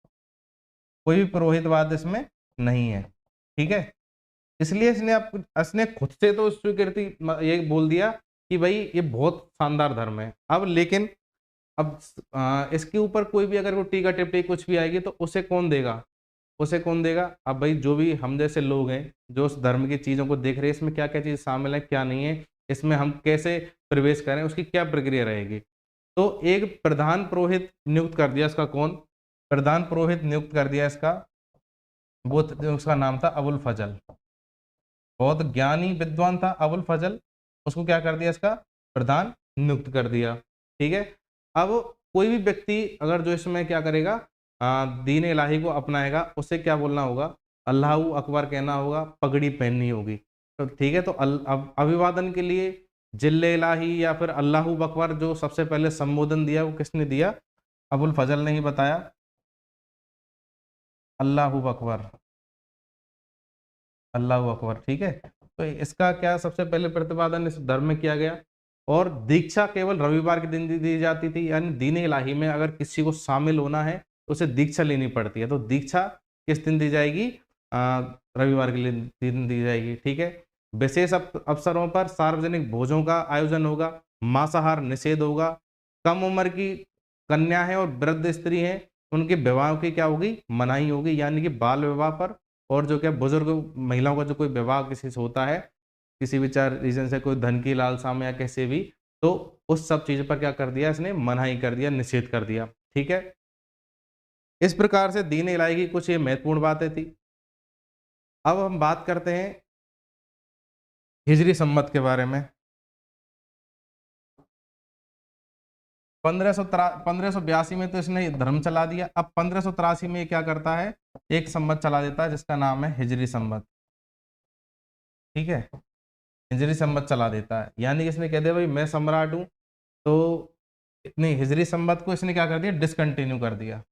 कोई भी पुरोहितवाद इसमें नहीं है। ठीक है, इसलिए इसने खुद से तो स्वीकृति ये बोल दिया कि भाई ये बहुत शानदार धर्म है। अब लेकिन अब इसके ऊपर कोई भी अगर वो टीका टिप्पणी कुछ भी आएगी तो उसे कौन देगा, उसे कौन देगा। अब भाई जो भी हम जैसे लोग हैं जो उस धर्म की चीज़ों को देख रहे हैं, इसमें क्या क्या चीज़ शामिल है क्या नहीं है, इसमें हम कैसे प्रवेश करें, उसकी क्या प्रक्रिया रहेगी। तो एक प्रधान पुरोहित नियुक्त कर दिया, इसका कौन, प्रधान पुरोहित नियुक्त कर दिया इसका, वो उसका नाम था अबुल फजल। बहुत ज्ञानी विद्वान था अबुल फजल, उसको क्या कर दिया, इसका प्रधान नियुक्त कर दिया। ठीक है, अब कोई भी व्यक्ति अगर जो इसमें क्या करेगा, दीन इलाही को अपनाएगा, उसे क्या बोलना होगा, अल्लाहू अकबर कहना होगा, पगड़ी पहननी होगी। तो ठीक है, तो अब अभिवादन के लिए जिल्ले इलाही या फिर अल्लाहू अकबर जो सबसे पहले संबोधन दिया वो किसने दिया, अबुल फजल ने ही बताया, अल्लाहू अकबर, अल्लाहू अकबर। ठीक है, तो इसका क्या सबसे पहले प्रतिपादन इस धर्म में किया गया। और दीक्षा केवल रविवार के दिन दी जाती थी, यानी दीन इलाही में अगर किसी को शामिल होना है तो उसे दीक्षा लेनी पड़ती है। तो दीक्षा किस दिन दी जाएगी, रविवार के दिन दी जाएगी। ठीक है, विशेष अवसरों पर सार्वजनिक भोजों का आयोजन होगा, मांसाहार निषेध होगा, कम उम्र की कन्या है और वृद्ध स्त्री है उनके विवाह की क्या होगी, मनाही होगी, यानी कि बाल विवाह पर। और जो क्या बुजुर्ग महिलाओं का जो कोई विवाह किसी से होता है, किसी भी चार रीजन से, कोई धन की लालसा में या कैसे भी, तो उस सब चीज पर क्या कर दिया इसने, मनाही कर दिया, निषेध कर दिया। ठीक है, इस प्रकार से दीन इलाही की कुछ ये महत्वपूर्ण बातें थी। अब हम बात करते हैं हिजरी संमत के बारे में। 1582 में तो इसने धर्म चला दिया। अब 1583 में ये क्या करता है, एक संमत चला देता है जिसका नाम है हिजरी संमत। ठीक है, हिजरी संमत चला देता है, यानी कि इसने कह दिया भाई मैं सम्राट हूं, तो नहीं, हिजरी संमत को इसने क्या कर दिया, डिसकंटिन्यू कर दिया,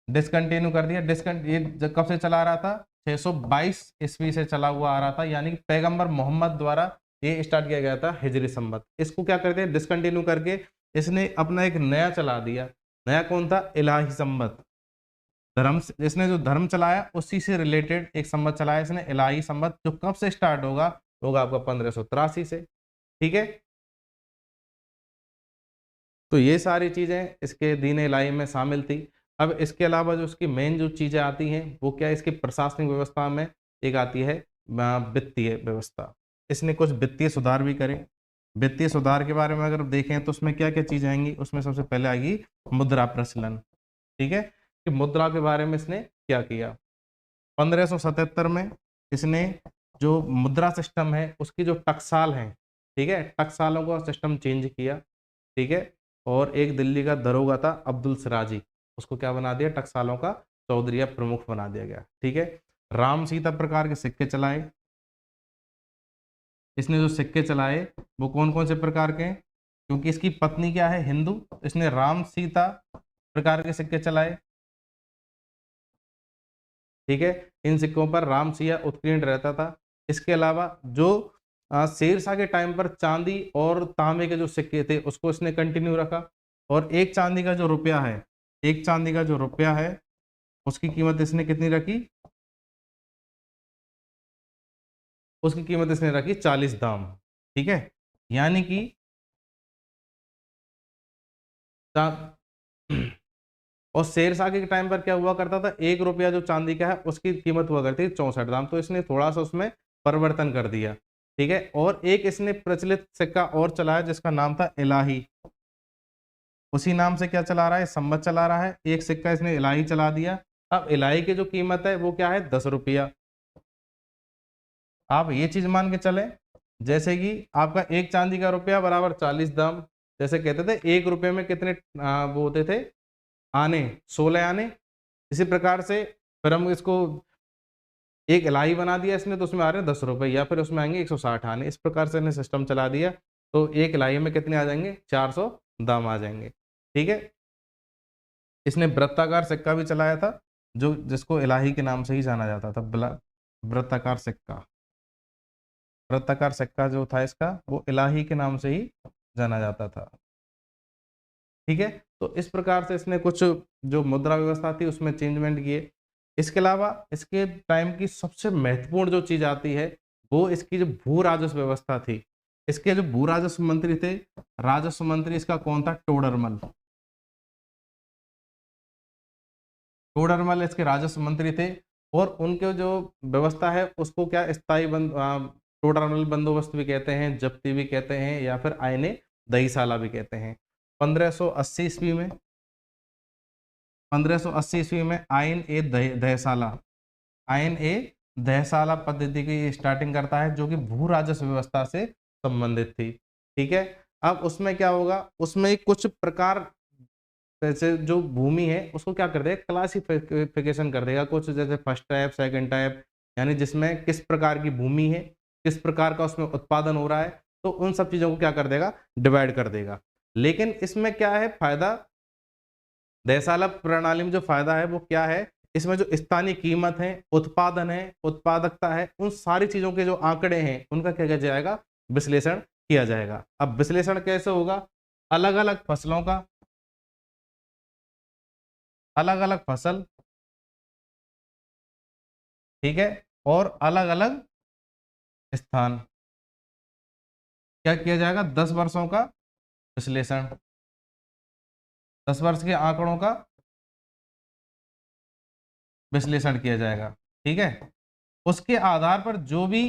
डिसकंटिन्यू कर दिया। ये कब से चला रहा था, 622 ईस्वी से चला हुआ आ रहा था, यानी कि पैगंबर मोहम्मद द्वारा ये स्टार्ट किया गया था हिजरी संमत। इसको क्या करते हैं, डिसकंटिन्यू करके इसने अपना एक नया चला दिया। नया कौन था, इलाही संमत। धर्म, इसने जो धर्म चलाया उसी से रिलेटेड एक संमत चलाया इसने, इलाही संमत, जो कब से स्टार्ट होगा, होगा आपका 1583 से। ठीक है, तो ये सारी चीजें इसके दीन इलाही में शामिल थी। अब इसके अलावा जो इसकी मेन जो चीजें आती हैं वो क्या है, इसकी प्रशासनिक व्यवस्था में एक आती है वित्तीय व्यवस्था। इसने कुछ वित्तीय सुधार भी करे। वित्तीय सुधार के बारे में अगर देखें तो उसमें क्या क्या चीजें आएंगी, उसमें सबसे पहले आएगी मुद्रा प्रचलन। ठीक है, कि मुद्रा के बारे में इसने क्या किया। 1577 में इसने जो मुद्रा सिस्टम है उसकी जो टकसाल है, ठीक है, टकसालों का सिस्टम चेंज किया। ठीक है, और एक दिल्ली का दरोगा था अब्दुल सिराजी, उसको क्या बना दिया, टकसालों का चौधरी या प्रमुख बना दिया गया। ठीक है, राम सीता प्रकार के सिक्के चलाए। इसने जो सिक्के चलाए वो कौन कौन से प्रकार के हैं, क्योंकि इसकी पत्नी क्या है, हिंदू, इसने राम सीता प्रकार के सिक्के चलाए। ठीक है, इन सिक्कों पर राम सिया उत्कीर्ण रहता था। इसके अलावा जो शेरशाह के टाइम पर चांदी और तांबे के जो सिक्के थे उसको इसने कंटिन्यू रखा। और एक चांदी का जो रुपया है, एक चांदी का जो रुपया है उसकी कीमत इसने कितनी रखी, उसकी कीमत इसने रखी 40 दाम। ठीक है, यानी कि और शेरशाह के टाइम पर क्या हुआ करता था, 1 रुपया जो चांदी का है उसकी कीमत हुआ करती थी 64 दाम, तो इसने थोड़ा सा उसमें परिवर्तन कर दिया। ठीक है, और एक इसने प्रचलित सिक्का और चलाया जिसका नाम था इलाही। उसी नाम से क्या चला रहा है, संवत चला रहा है। एक सिक्का इसने इलाही चला दिया। अब इलाही की जो कीमत है वो क्या है, 10 रुपया। आप ये चीज मान के चले जैसे कि आपका एक चांदी का रुपया बराबर 40 दाम। जैसे कहते थे 1 रुपये में कितने वो होते थे आने, 16 आने। इसी प्रकार से फिर हम इसको एक इलाही बना दिया इसने, तो उसमें आ रहे हैं 10 रुपये, या फिर उसमें आएंगे 160 आने। इस प्रकार से इसने सिस्टम चला दिया, तो एक इलाही में कितने आ जाएंगे, 400 दाम आ जाएंगे। ठीक है, इसने वृत्ताकार सिक्का भी चलाया था जो जिसको इलाही के नाम से ही जाना जाता था, वृत्ताकार सिक्का। वृत्ताकार सिक्का जो था इसका वो इलाही के नाम से ही जाना जाता था। ठीक है, तो इस प्रकार से इसने कुछ जो मुद्रा व्यवस्था थी उसमें चेंजमेंट किए। इसके अलावा इसके टाइम की सबसे महत्वपूर्ण जो चीज आती है वो इसकी जो भू राजस्व व्यवस्था थी। इसके जो भू राजस्व मंत्री थे, राजस्व मंत्री इसका कौन था, टोडरमल। टोडरमल इसके राजस्व मंत्री थे। और उनके जो व्यवस्था है उसको क्या स्थायी टोडरमल बंदोबस्त भी कहते हैं, जब्ती भी कहते हैं, या फिर आईने दहीसाला भी कहते हैं। 1580 ईस्वी में 1580 ईस्वी में आइन ए दहसाला, आइन ए दहसाला पद्धति की स्टार्टिंग करता है जो कि भू राजस्व व्यवस्था से संबंधित थी। ठीक है, अब उसमें क्या होगा, उसमें कुछ प्रकार जैसे जो भूमि है उसको क्या कर देगा, क्लासिफिकेशन कर देगा कुछ, जैसे फर्स्ट टाइप, सेकंड टाइप, यानी जिसमें किस प्रकार की भूमि है, किस प्रकार का उसमें उत्पादन हो रहा है, तो उन सब चीजों को क्या कर देगा, डिवाइड कर देगा। लेकिन इसमें क्या है फायदा, देयशाला प्रणाली में जो फायदा है वो क्या है, इसमें जो स्थानीय कीमत है, उत्पादन है, उत्पादकता है, उन सारी चीजों के जो आंकड़े हैं उनका क्या किया जाएगा, विश्लेषण किया जाएगा। अब विश्लेषण कैसे होगा, अलग अलग फसलों का, अलग अलग फसल, ठीक है, और अलग अलग स्थान, क्या किया जाएगा, 10 वर्षों का विश्लेषण, 10 वर्ष के आंकड़ों का विश्लेषण किया जाएगा। ठीक है, उसके आधार पर जो भी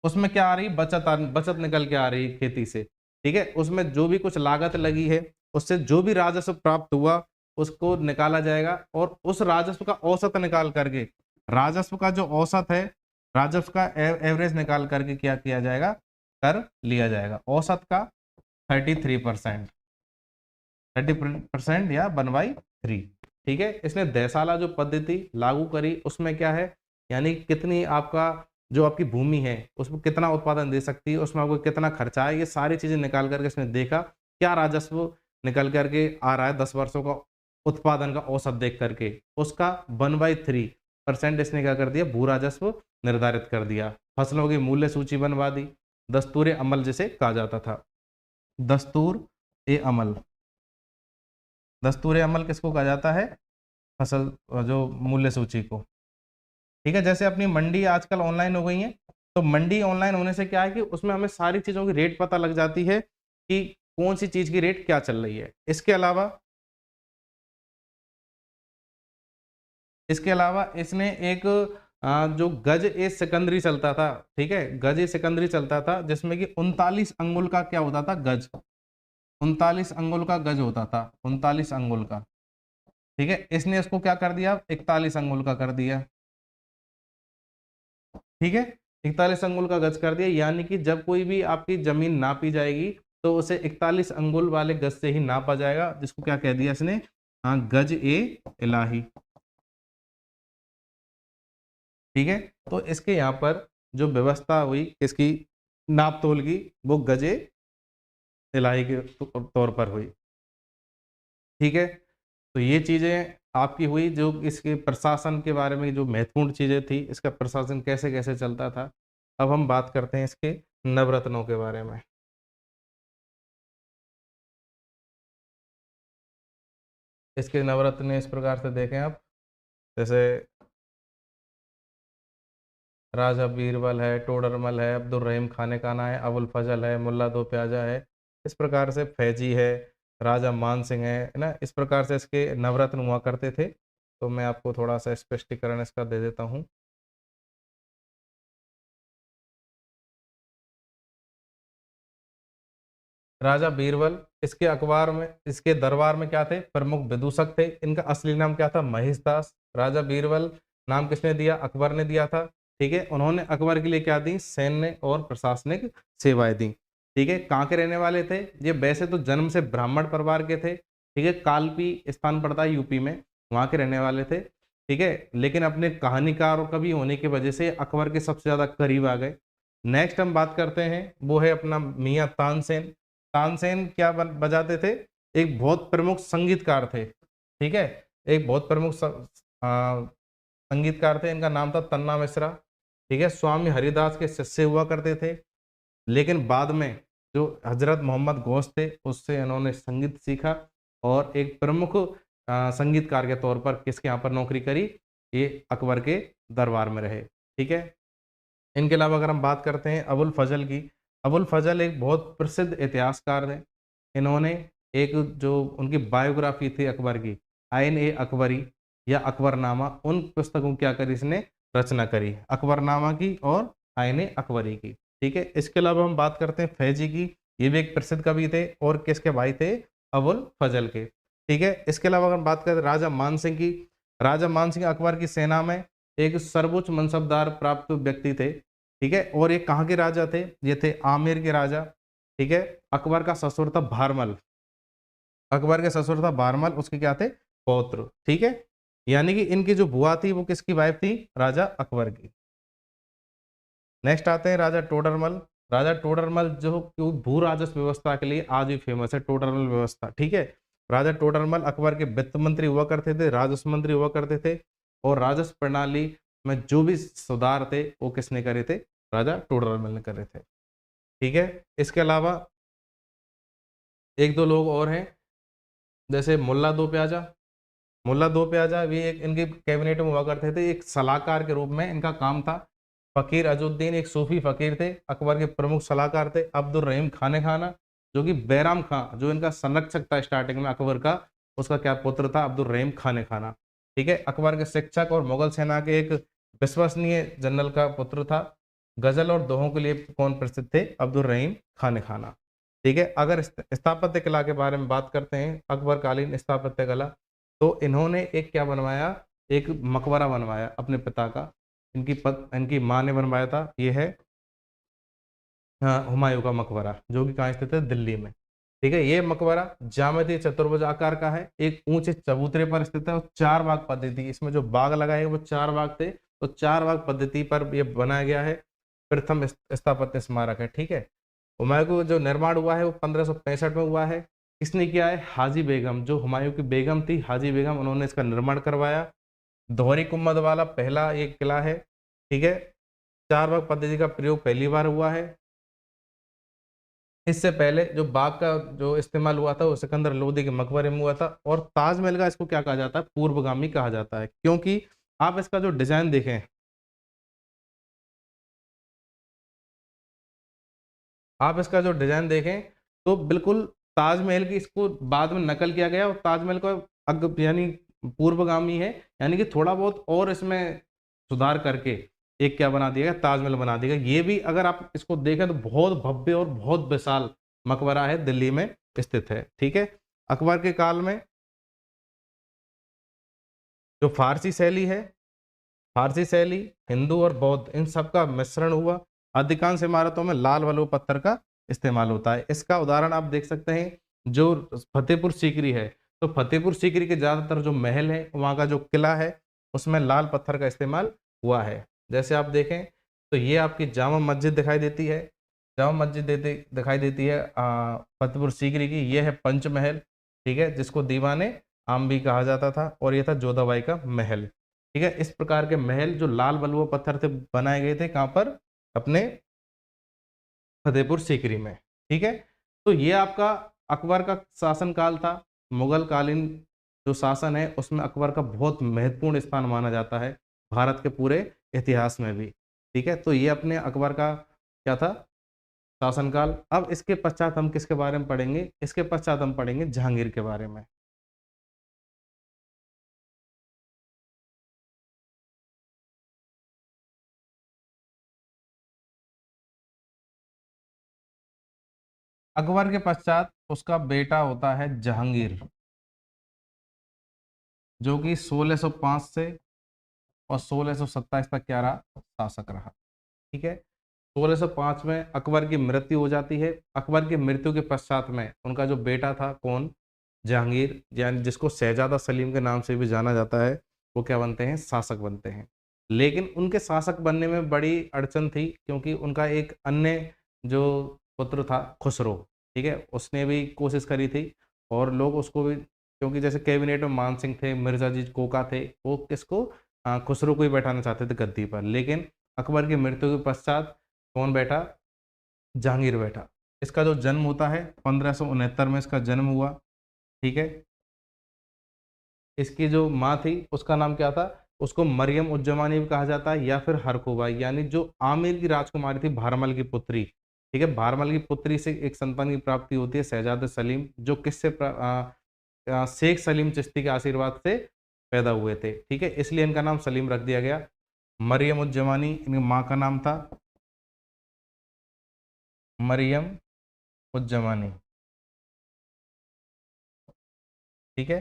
उसमें क्या आ रही बचत निकल के आ रही खेती से, ठीक है, उसमें जो भी कुछ लागत लगी है उससे जो भी राजस्व प्राप्त हुआ उसको निकाला जाएगा, और उस राजस्व का औसत निकाल करके, राजस्व का जो औसत है, राजस्व का एवरेज निकाल करके क्या किया जाएगा, कर लिया जाएगा। औसत का 33%, 30% या 1/3। ठीक है, इसने देयशाला जो पद्धति लागू करी उसमें क्या है, यानी कितनी आपका जो आपकी भूमि है उसमें कितना उत्पादन दे सकती है, उसमें आपको कितना खर्चा है, ये सारी चीजें निकाल करके इसने देखा क्या राजस्व निकल करके आ रहा है 10 वर्षों का उत्पादन का औसत देख करके, उसका 1/3% इसने क्या कर दिया, भू राजस्व निर्धारित कर दिया। फसलों की मूल्य सूची बनवा दी, दस्तूर अमल जिसे कहा जाता था, दस्तूर ए अमल। दस्तूर अमल किसको कहा जाता है, फसल जो मूल्य सूची को। ठीक है, जैसे अपनी मंडी आजकल ऑनलाइन हो गई है, तो मंडी ऑनलाइन होने से क्या है कि उसमें हमें सारी चीजों की रेट पता लग जाती है कि कौन सी चीज की रेट क्या चल रही है। इसके अलावा इसके अलावा इसने एक जो गज ए सिकंदरी चलता था, ठीक है, गज ए सिकंदरी चलता था, जिसमें कि 39 अंगुल का क्या होता था, गज, 39 अंगुल का गज होता था, 39 अंगुल का, ठीक है। इसने इसको क्या कर दिया, 41 अंगुल का कर दिया, ठीक है, 41 अंगुल का गज कर दिया। यानी कि जब कोई भी आपकी जमीन नापी जाएगी तो उसे 41 अंगुल वाले गज से ही नापा जाएगा, जिसको क्या कह दिया इसने, हाँ, गज ए इलाही, ठीक है। तो इसके यहाँ पर जो व्यवस्था हुई किसकी, नाप तोल की, वो गजे इलाही के तौर पर हुई, ठीक है। तो ये चीजें आपकी हुई जो इसके प्रशासन के बारे में, जो महत्वपूर्ण चीजें थी, इसका प्रशासन कैसे कैसे चलता था। अब हम बात करते हैं इसके नवरत्नों के बारे में। इसके नवरत्न इस प्रकार से देखें आप, जैसे राजा बीरबल है, टोडरमल है, अब्दुल रहीम खाने खाना है, अबुल फजल है, मुल्ला दो प्याजा है, इस प्रकार से फैजी है, राजा मान सिंह है ना, इस प्रकार से इसके नवरत्न हुआ करते थे। तो मैं आपको थोड़ा सा स्पष्टीकरण इसका दे देता हूँ। राजा बीरबल, इसके अखबार में, इसके दरबार में क्या थे, प्रमुख विदूषक थे। इनका असली नाम क्या था, महेश दास। राजा बीरबल नाम किसने दिया, अकबर ने दिया था, ठीक है। उन्होंने अकबर के लिए क्या दी, सैन्य और प्रशासनिक सेवाएं दी, ठीक है। कहाँ के रहने वाले थे ये, वैसे तो जन्म से ब्राह्मण परिवार के थे, ठीक है, कालपी स्थान पड़ता है यूपी में, वहाँ के रहने वाले थे, ठीक है। लेकिन अपने कहानीकार और कवि होने की वजह से अकबर के सबसे ज्यादा करीब आ गए। नेक्स्ट हम बात करते हैं, वो है अपना मियाँ तानसेन। तानसेन क्या बजाते थे, एक बहुत प्रमुख संगीतकार थे, ठीक है, एक बहुत प्रमुख संगीतकार थे। इनका नाम था तन्ना मिश्रा, ठीक है, स्वामी हरिदास के शिष्य हुआ करते थे। लेकिन बाद में जो हजरत मोहम्मद गौस थे, उससे इन्होंने संगीत सीखा और एक प्रमुख संगीतकार के तौर पर किसके यहाँ पर नौकरी करी, ये अकबर के दरबार में रहे, ठीक है। इनके अलावा अगर हम बात करते हैं अबुल फजल की, अबुल फजल एक बहुत प्रसिद्ध इतिहासकार थे। इन्होंने एक जो उनकी बायोग्राफी थी अकबर की, आइन ए अकबरी या अकबरनामा, उन पुस्तकों की क्या करी इसने, रचना करी, अकबरनामा की और आइन ए अकबरी की, ठीक है। इसके अलावा हम बात करते हैं फैजी की, ये भी एक प्रसिद्ध कवि थे और किसके भाई थे, अबुल फजल के, ठीक है। इसके अलावा अगर हम बात करें राजा मानसिंह की, राजा मानसिंह अकबर की सेना में एक सर्वोच्च मनसबदार प्राप्त व्यक्ति थे, ठीक है। और ये कहाँ के राजा थे, ये थे आमेर के राजा, ठीक है। अकबर का ससुर था भारमल, अकबर के ससुर था भारमल, उसके क्या थे, पौत्र, ठीक है। यानी कि इनकी जो बुआ थी वो किसकी वाइफ थी, राजा अकबर की। नेक्स्ट आते हैं राजा टोडरमल। राजा टोडरमल जो भू राजस्व व्यवस्था के लिए आज भी फेमस है, टोडरमल व्यवस्था, ठीक है। राजा टोडरमल अकबर के वित्त मंत्री हुआ करते थे, राजस्व मंत्री हुआ करते थे, और राजस्व प्रणाली में जो भी सुधार थे वो किसने करे थे, राजा टोडरमल ने करे थे, ठीक है। इसके अलावा एक दो लोग और हैं, जैसे मुल्ला दो प्याजा। मुल्ला दो प्याजा भी एक इनके कैबिनेट में हुआ करते थे, एक सलाहकार के रूप में इनका काम था। फकीर अजुद्दीन एक सूफी फकीर थे, अकबर के प्रमुख सलाहकार थे। अब्दुल रहीम खाने खाना, जो कि बैराम खां जो इनका संरक्षक था स्टार्टिंग में अकबर का, उसका क्या पुत्र था, अब्दुल रहीम खाने खाना, ठीक है। अकबर के शिक्षक और मुगल सेना के एक विश्वसनीय जनरल का पुत्र था। गजल और दोहों के लिए कौन प्रसिद्ध थे, अब्दुल रहीम खाने खाना, ठीक है। अगर स्थापत्य कला के बारे में बात करते हैं, अकबर कालीन स्थापत्य कला, तो इन्होंने एक क्या बनवाया, एक मकबरा बनवाया अपने पिता का, इनकी माँ ने बनवाया था। ये है हुमायूं का मकबरा, जो कि कहाँ स्थित है, दिल्ली में, ठीक है। ये मकबरा ज्यामितीय चतुर्भुज आकार का है, एक ऊंचे चबूतरे पर स्थित है और चार बाग पद्धति, इसमें जो बाग लगाए वो चार बाग थे, तो चार बाग पद्धति पर ये बनाया गया है। प्रथम स्थापत्य स्मारक है, ठीक है। हुमायूं को जो निर्माण हुआ है वो 1565 में हुआ है। किसने किया है, हाजी बेगम, जो हुमायूं की बेगम थी, हाजी बेगम, उन्होंने इसका निर्माण करवाया। दोहरी गुंबद वाला पहला ये किला है, ठीक है। चार बाग पद्धति का प्रयोग पहली बार हुआ है। इससे पहले जो बाग का जो इस्तेमाल हुआ था वो सिकंदर लोदी के मकबरे में हुआ था। और ताजमहल का इसको क्या कहा जाता है, पूर्वगामी कहा जाता है, क्योंकि आप इसका जो डिजाइन देखें, आप इसका जो डिजाइन देखें तो बिल्कुल ताजमहल की इसको बाद में नकल किया गया, और ताजमहल को यानी पूर्वगामी है, यानी कि थोड़ा बहुत और इसमें सुधार करके एक क्या बना दिया गया, ताजमहल बना दिया गया। ये भी अगर आप इसको देखें तो बहुत भव्य और बहुत विशाल मकबरा है, दिल्ली में स्थित है। ठीक है, अकबर के काल में जो फारसी शैली है, फारसी शैली, हिंदू और बौद्ध, इन सब का मिश्रण हुआ। अधिकांश इमारतों में लाल वलुव पत्थर का इस्तेमाल होता है। इसका उदाहरण आप देख सकते हैं, जो फतेहपुर सीकरी है, तो फतेहपुर सीकरी के ज्यादातर जो महल है, वहाँ का जो किला है, उसमें लाल पत्थर का इस्तेमाल हुआ है। जैसे आप देखें तो ये आपकी जामा मस्जिद दिखाई देती है, जामा मस्जिद दिखाई देती है फतेहपुर सीकरी की। ये है पंचमहल, ठीक है, जिसको दीवाने आम भी कहा जाता था, और ये था जोधाबाई का महल। ठीक है, इस प्रकार के महल जो लाल वलुव पत्थर से बनाए गए थे, कहाँ पर, अपने फतेहपुर सीकरी में। ठीक है, तो ये आपका अकबर का शासनकाल था। मुगल कालीन जो शासन है उसमें अकबर का बहुत महत्वपूर्ण स्थान माना जाता है भारत के पूरे इतिहास में भी। ठीक है, तो ये अपने अकबर का क्या था, शासनकाल। अब इसके पश्चात हम किसके बारे में पढ़ेंगे, इसके पश्चात हम पढ़ेंगे जहांगीर के बारे में। अकबर के पश्चात उसका बेटा होता है जहांगीर, जो कि 1605 से और 1627 तक क्या रहा, शासक रहा। ठीक है, 1605 में अकबर की मृत्यु हो जाती है। अकबर की मृत्यु के पश्चात में उनका जो बेटा था, कौन, जहांगीर, यानी जिसको शहजादा सलीम के नाम से भी जाना जाता है, वो क्या बनते हैं, शासक बनते हैं। लेकिन उनके शासक बनने में बड़ी अड़चन थी, क्योंकि उनका एक अन्य जो पुत्र था, खुसरो, ठीक है, उसने भी कोशिश करी थी, और लोग उसको भी, क्योंकि जैसे कैबिनेट में मान सिंह थे, मिर्जा जी कोका थे, वो किसको, खुसरो को ही बैठाना चाहते थे गद्दी पर। लेकिन अकबर की मृत्यु के पश्चात कौन बैठा, जहांगीर बैठा। इसका जो जन्म होता है 1569 में इसका जन्म हुआ। ठीक है, इसकी जो माँ थी उसका नाम क्या था, उसको मरियम उज्जमानी भी कहा जाता है, या फिर हरखुबाई, यानी जो आमिर की राजकुमारी थी, भारमल की पुत्री। ठीक है, भारमल की पुत्री से एक संतान की प्राप्ति होती है, शहजादे सलीम, जो किससे शेख सलीम चिश्ती के आशीर्वाद से पैदा हुए थे। ठीक है, इसलिए इनका नाम सलीम रख दिया गया। मरियम उज्जमानी इनकी माँ का नाम था, मरियम उज्जमानी। ठीक है,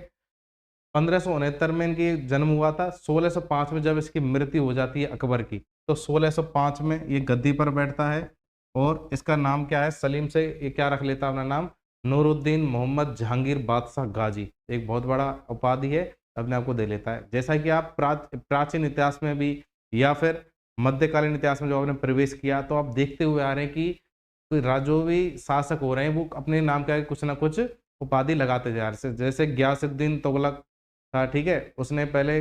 1569 में इनकी जन्म हुआ था। 1605 में जब इसकी मृत्यु हो जाती है अकबर की, तो 1605 में ये गद्दी पर बैठता है, और इसका नाम क्या है, सलीम से ये क्या रख लेता है अपना नाम, नूरुद्दीन मोहम्मद जहांगीर बादशाह गाजी, एक बहुत बड़ा उपाधि है, अपने आप को दे लेता है। जैसा कि आप प्राचीन इतिहास में भी, या फिर मध्यकालीन इतिहास में जो आपने प्रवेश किया, तो आप देखते हुए आ रहे हैं कि जो भी शासक हो रहे हैं, वो अपने नाम का कुछ ना कुछ उपाधि लगाते जा रहे हैं। जैसे गयासुद्दीन तुगलक था, ठीक है, उसने पहले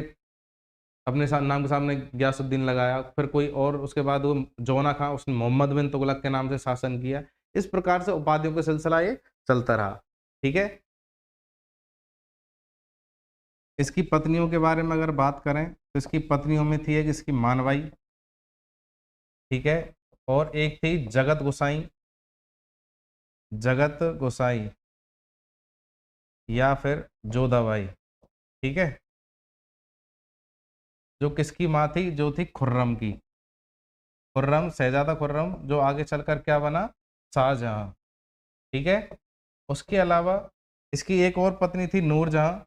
अपने नाम के सामने गयासुद्दीन लगाया, फिर कोई और, उसके बाद वो जौना खां, उसने मोहम्मद बिन तुगलक के नाम से शासन किया। इस प्रकार से उपाधियों का सिलसिला ये चलता रहा। ठीक है, इसकी पत्नियों के बारे में अगर बात करें, तो इसकी पत्नियों में थी एक इसकी मानवाई, ठीक है, और एक थी जगत गोसाई, जगत गोसाई, या फिर जोधाबाई। ठीक है, जो किसकी माँ थी, जो थी खुर्रम की, खुर्रम, शहजादा खुर्रम, जो आगे चलकर क्या बना, शाहजहां। ठीक है, उसके अलावा इसकी एक और पत्नी थी नूरजहां।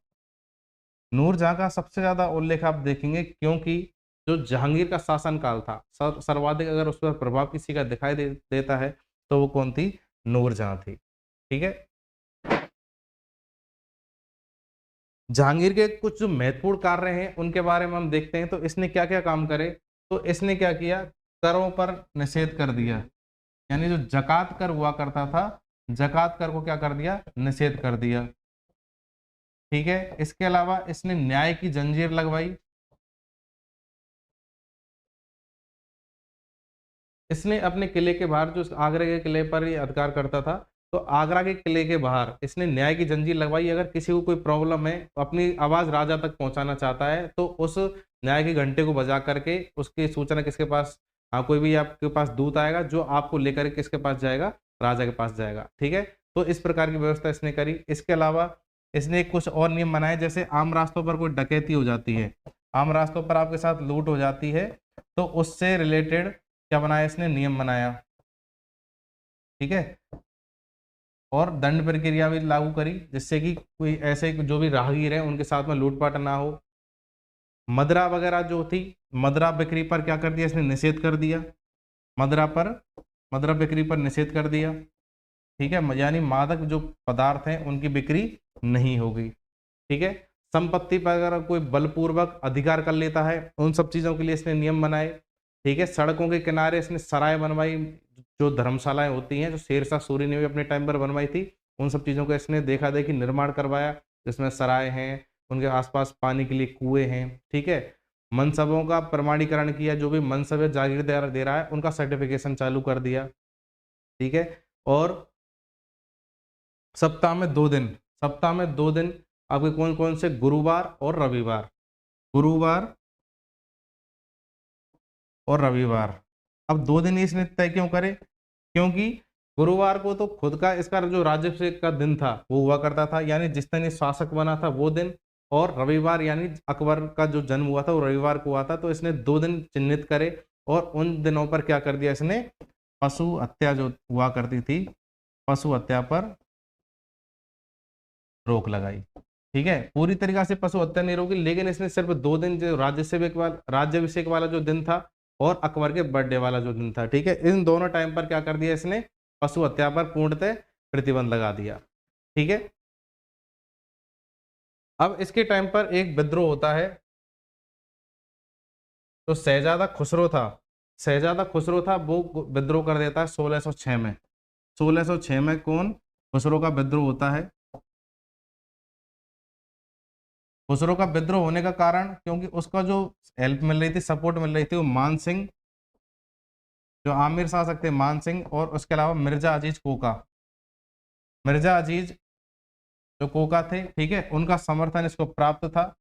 नूरजहां का सबसे ज्यादा उल्लेख आप देखेंगे, क्योंकि जो जहांगीर का शासनकाल था, सर्वाधिक अगर उस पर प्रभाव किसी का दिखाई देता है, तो वो कौन थी, नूरजहां थी। ठीक है, जहांगीर के कुछ जो महत्वपूर्ण कार्य हैं उनके बारे में हम देखते हैं। तो इसने क्या क्या काम करे, तो इसने क्या किया, करों पर निषेध कर दिया, यानी जो जकात कर हुआ करता था, जकात कर को क्या कर दिया, निषेध कर दिया। ठीक है, इसके अलावा इसने न्याय की जंजीर लगवाई। इसने अपने किले के बाहर, जो आगरा के किले पर ही अधिकार करता था, तो आगरा के किले के बाहर इसने न्याय की जंजीर लगवाई। अगर किसी को कोई प्रॉब्लम है, अपनी आवाज राजा तक पहुंचाना चाहता है, तो उस न्याय के घंटे को बजा करके उसकी सूचना किसके पास, कोई भी आपके पास दूत आएगा, जो आपको लेकर किसके पास जाएगा, राजा के पास जाएगा। ठीक है, तो इस प्रकार की व्यवस्था इसने करी। इसके अलावा इसने कुछ और नियम बनाए, जैसे आम रास्तों पर कोई डकैती हो जाती है, आम रास्तों पर आपके साथ लूट हो जाती है, तो उससे रिलेटेड क्या बनाया इसने, नियम बनाया। ठीक है, और दंड प्रक्रिया भी लागू करी, जिससे कि कोई ऐसे जो भी राहगीर हैं उनके साथ में लूटपाट ना हो। मदरा वगैरह जो थी, मदरा बिक्री पर क्या कर दिया इसने, निषेध कर दिया। मदरा पर, मदरा बिक्री पर निषेध कर दिया। ठीक है, यानी मादक जो पदार्थ हैं उनकी बिक्री नहीं होगी। ठीक है, संपत्ति पर अगर कोई बलपूर्वक अधिकार कर लेता है, उन सब चीजों के लिए इसने नियम बनाए। ठीक है, सड़कों के किनारे इसने सराय बनवाई, जो धर्मशालाएं होती हैं, जो शेरशाह सूरी ने भी अपने टाइम पर बनवाई थी, उन सब चीजों का इसने देखा देखी निर्माण करवाया, जिसमें सराय हैं, उनके आसपास पानी के लिए कुएं हैं। ठीक है, मनसबों का प्रमाणीकरण किया, जो भी मनसब या जागीरदार दे रहा है उनका सर्टिफिकेशन चालू कर दिया। ठीक है, और सप्ताह में 2 दिन, सप्ताह में 2 दिन आपके कौन कौन से, गुरुवार और रविवार, गुरुवार और रविवार। अब 2 दिन इसने तय क्यों करे, क्योंकि गुरुवार को तो खुद का इसका जो राज्याभिषेक का दिन था वो हुआ करता था, यानी जिस दिन ये शासक बना था वो दिन, और रविवार यानी अकबर का जो जन्म हुआ था वो रविवार को हुआ था, तो इसने 2 दिन चिन्हित करे, और उन दिनों पर क्या कर दिया इसने, पशु हत्या जो हुआ करती थी, पशु हत्या पर रोक लगाई। ठीक है, पूरी तरीका से पशु हत्या नहीं रोकी, लेकिन इसने सिर्फ 2 दिन, जो राज्याभिषेक वाला जो दिन था और अकबर के बर्थडे वाला जो दिन था, ठीक है, इन दोनों टाइम पर क्या कर दिया इसने, पशु हत्या पर पूर्णतः प्रतिबंध लगा दिया। ठीक है, अब इसके टाइम पर एक विद्रोह होता है, तो शहजादा खुसरो था, वो विद्रोह कर देता है 1606 में। 1606 में कौन, खुसरो का विद्रोह होता है। खुसरो का विद्रोह होने का कारण, क्योंकि उसका जो हेल्प मिल रही थी, सपोर्ट मिल रही थी, वो मान सिंह, जो आमिर शासक थे मान सिंह, और उसके अलावा मिर्जा अजीज कोका, मिर्जा अजीज जो कोका थे, ठीक है, उनका समर्थन इसको प्राप्त था।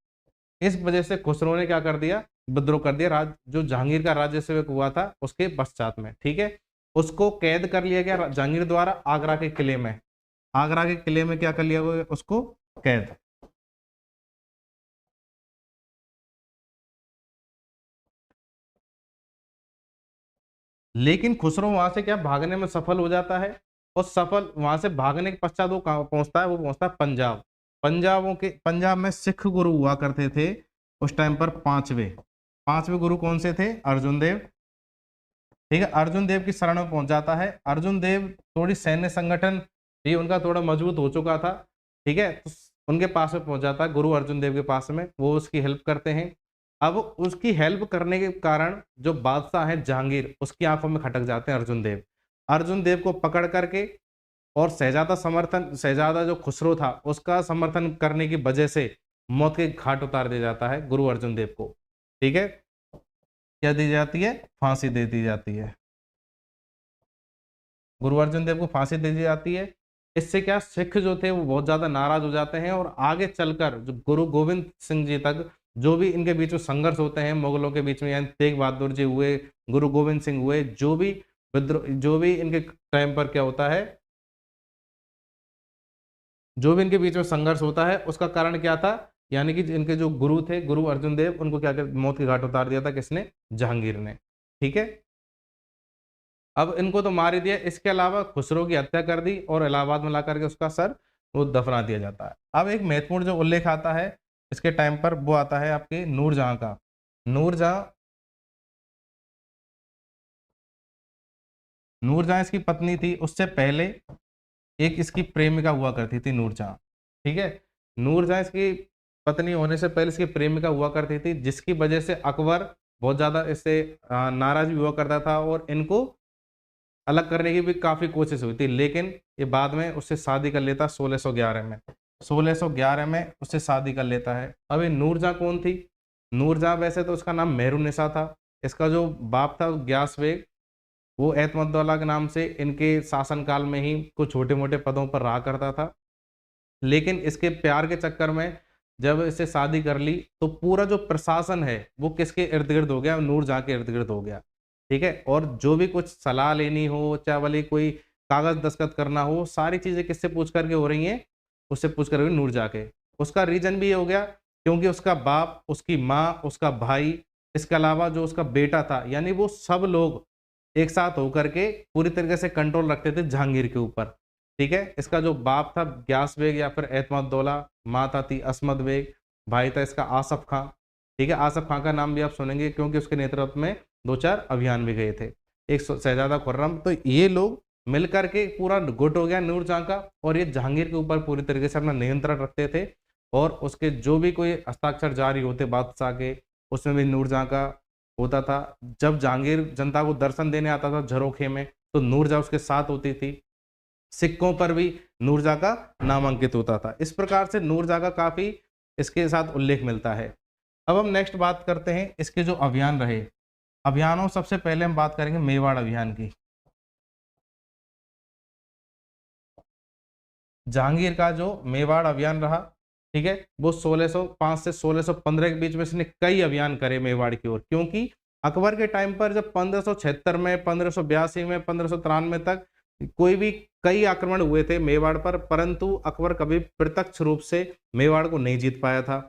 इस वजह से खुसरो ने क्या कर दिया, विद्रोह कर दिया, जो जहांगीर का राज्य सेवक हुआ था उसके पश्चात में। ठीक है, उसको कैद कर लिया गया जहांगीर द्वारा आगरा के किले में, आगरा के किले में क्या कर लिया गया उसको, कैद। लेकिन खुसरो वहां से क्या भागने में सफल हो जाता है, और सफल वहां से भागने के पश्चात वो कहाँ पहुंचता है, वो पहुंचता है पंजाब। पंजाब में सिख गुरु हुआ करते थे उस टाइम पर, पांचवे गुरु कौन से थे, अर्जुन देव। ठीक है, अर्जुन देव की शरण में पहुंच जाता है। अर्जुन देव थोड़ी सैन्य संगठन भी उनका थोड़ा मजबूत हो चुका था। ठीक है, तो उनके पास में पहुंच जाता है, गुरु अर्जुन देव के पास में, वो उसकी हेल्प करते हैं। अब उसकी हेल्प करने के कारण जो बादशाह है जहांगीर, उसकी आंखों में खटक जाते हैं अर्जुन देव को पकड़ करके, और शहजादा जो खुसरो था उसका समर्थन करने की वजह से मौत के घाट उतार दिया जाता है गुरु अर्जुन देव को। ठीक है, क्या दी जाती है, फांसी दे दी जाती है, गुरु अर्जुन देव को फांसी दे दी जाती है। इससे क्या, सिख जो थे वो बहुत ज्यादा नाराज हो जाते हैं, और आगे चलकर जो गुरु गोविंद सिंह जी तक जो भी इनके बीच में संघर्ष होते हैं मुगलों के बीच में, यानी तेग बहादुर जी हुए, गुरु गोविंद सिंह हुए, जो भी इनके टाइम पर क्या होता है, जो भी इनके बीच में संघर्ष होता है, उसका कारण क्या था, यानी कि इनके जो गुरु थे, गुरु अर्जुन देव, उनको क्या मौत के घाट उतार दिया था किसने, जहांगीर ने। ठीक है, अब इनको तो मार ही दिया, इसके अलावा खुसरो की हत्या कर दी, और इलाहाबाद में ला करके उसका सर वो दफना दिया जाता है। अब एक महत्वपूर्ण जो उल्लेख आता है इसके टाइम पर, वो आता है आपके नूरजहां का। नूरजहां नूरजहां इसकी पत्नी थी, उससे पहले एक इसकी प्रेमिका हुआ करती थी नूरजहां। ठीक है, नूरजहां इसकी पत्नी होने से पहले इसकी प्रेमिका हुआ करती थी, जिसकी वजह से अकबर बहुत ज्यादा इससे नाराज भी हुआ करता था, और इनको अलग करने की भी काफी कोशिश हुई थी, लेकिन ये बाद में उससे शादी कर लेता 1611 में, 1611 में उससे शादी कर लेता है। अब ये नूरजहां कौन थी, नूरजहां वैसे तो उसका नाम मेहरुन्निसा था, इसका जो बाप था ग्यास बेग, वो एतमद्दौला के नाम से इनके शासनकाल में ही कुछ छोटे मोटे पदों पर रहा करता था। लेकिन इसके प्यार के चक्कर में जब इससे शादी कर ली, तो पूरा जो प्रशासन है वो किसके इर्द गिर्द हो गया, नूरजहां के इर्द गिर्द हो गया। ठीक है, और जो भी कुछ सलाह लेनी हो, चाहे भले कोई कागज दस्तखत करना हो, सारी चीजें किससे पूछ करके हो रही हैं, उससे पूछ कर नूरजहाँ के। उसका रीजन भी ये हो गया क्योंकि उसका बाप, उसकी माँ, उसका भाई, इसके अलावा जो उसका बेटा था, यानी वो सब लोग एक साथ होकर के पूरी तरीके से कंट्रोल रखते थे जहांगीर के ऊपर। ठीक है, इसका जो बाप था ग्यास बेग या फिर एतमादुद्दौला, माँ था थी असमत बेग, भाई था इसका आसफ खां। ठीक है, आसफ खां का नाम भी आप सुनेंगे क्योंकि उसके नेतृत्व में 2-4 अभियान भी गए थे। एक शहजादा खुर्रम, तो ये लोग मिलकर के पूरा गुट हो गया नूरजहाँ का, और ये जहांगीर के ऊपर पूरी तरीके से अपना नियंत्रण रखते थे। और उसके जो भी कोई हस्ताक्षर जारी होते बादशाह के, उसमें भी नूरजहाँ का होता था। जब जहांगीर जनता को दर्शन देने आता था झरोखे में, तो नूरजहाँ उसके साथ होती थी। सिक्कों पर भी नूरजहाँ का नाम अंकित होता था। इस प्रकार से नूरजहाँ का काफी इसके साथ उल्लेख मिलता है। अब हम नेक्स्ट बात करते हैं इसके जो अभियान रहे। अभियानों सबसे पहले हम बात करेंगे मेवाड़ अभियान की। जहांगीर का जो मेवाड़ अभियान रहा, ठीक है, वो 1605 से 1615 के बीच में इसने कई अभियान करे मेवाड़ की ओर, क्योंकि अकबर के टाइम पर जब 1576 में, 1582 में, 1593 तक कोई भी कई आक्रमण हुए थे मेवाड़ पर, परंतु अकबर कभी प्रत्यक्ष रूप से मेवाड़ को नहीं जीत पाया था।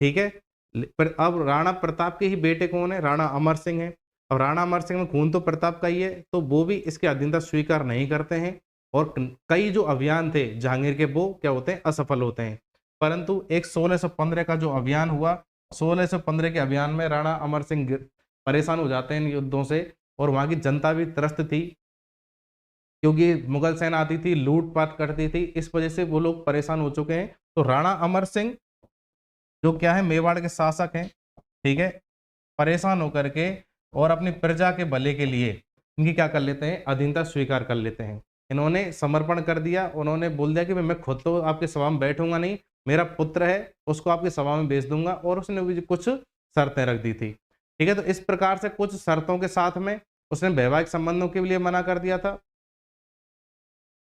ठीक है, पर अब राणा प्रताप के ही बेटे कौन है? राणा अमर सिंह है। अब राणा अमर सिंह में खून तो प्रताप का ही है, तो वो भी इसके अधीनता स्वीकार नहीं करते हैं, और कई जो अभियान थे जहांगीर के वो क्या होते हैं? असफल होते हैं। परंतु एक 1615 का जो अभियान हुआ, 1615 के अभियान में राणा अमर सिंह परेशान हो जाते हैं इन युद्धों से, और वहां की जनता भी त्रस्त थी क्योंकि मुगल सेना आती थी, लूटपाट करती थी, इस वजह से वो लोग परेशान हो चुके हैं। तो राणा अमर सिंह जो क्या है, मेवाड़ के शासक हैं, ठीक है, परेशान होकर के और अपनी प्रजा के भले के लिए इनकी क्या कर लेते हैं? अधीनता स्वीकार कर लेते हैं। इन्होंने समर्पण कर दिया, उन्होंने बोल दिया कि मैं खुद तो आपके सभा में बैठूंगा नहीं, मेरा पुत्र है उसको आपकी सभा में भेज दूंगा, और उसने भी कुछ शर्तें रख दी थी। ठीक है, तो इस प्रकार से कुछ शर्तों के साथ में उसने वैवाहिक संबंधों के लिए मना कर दिया था,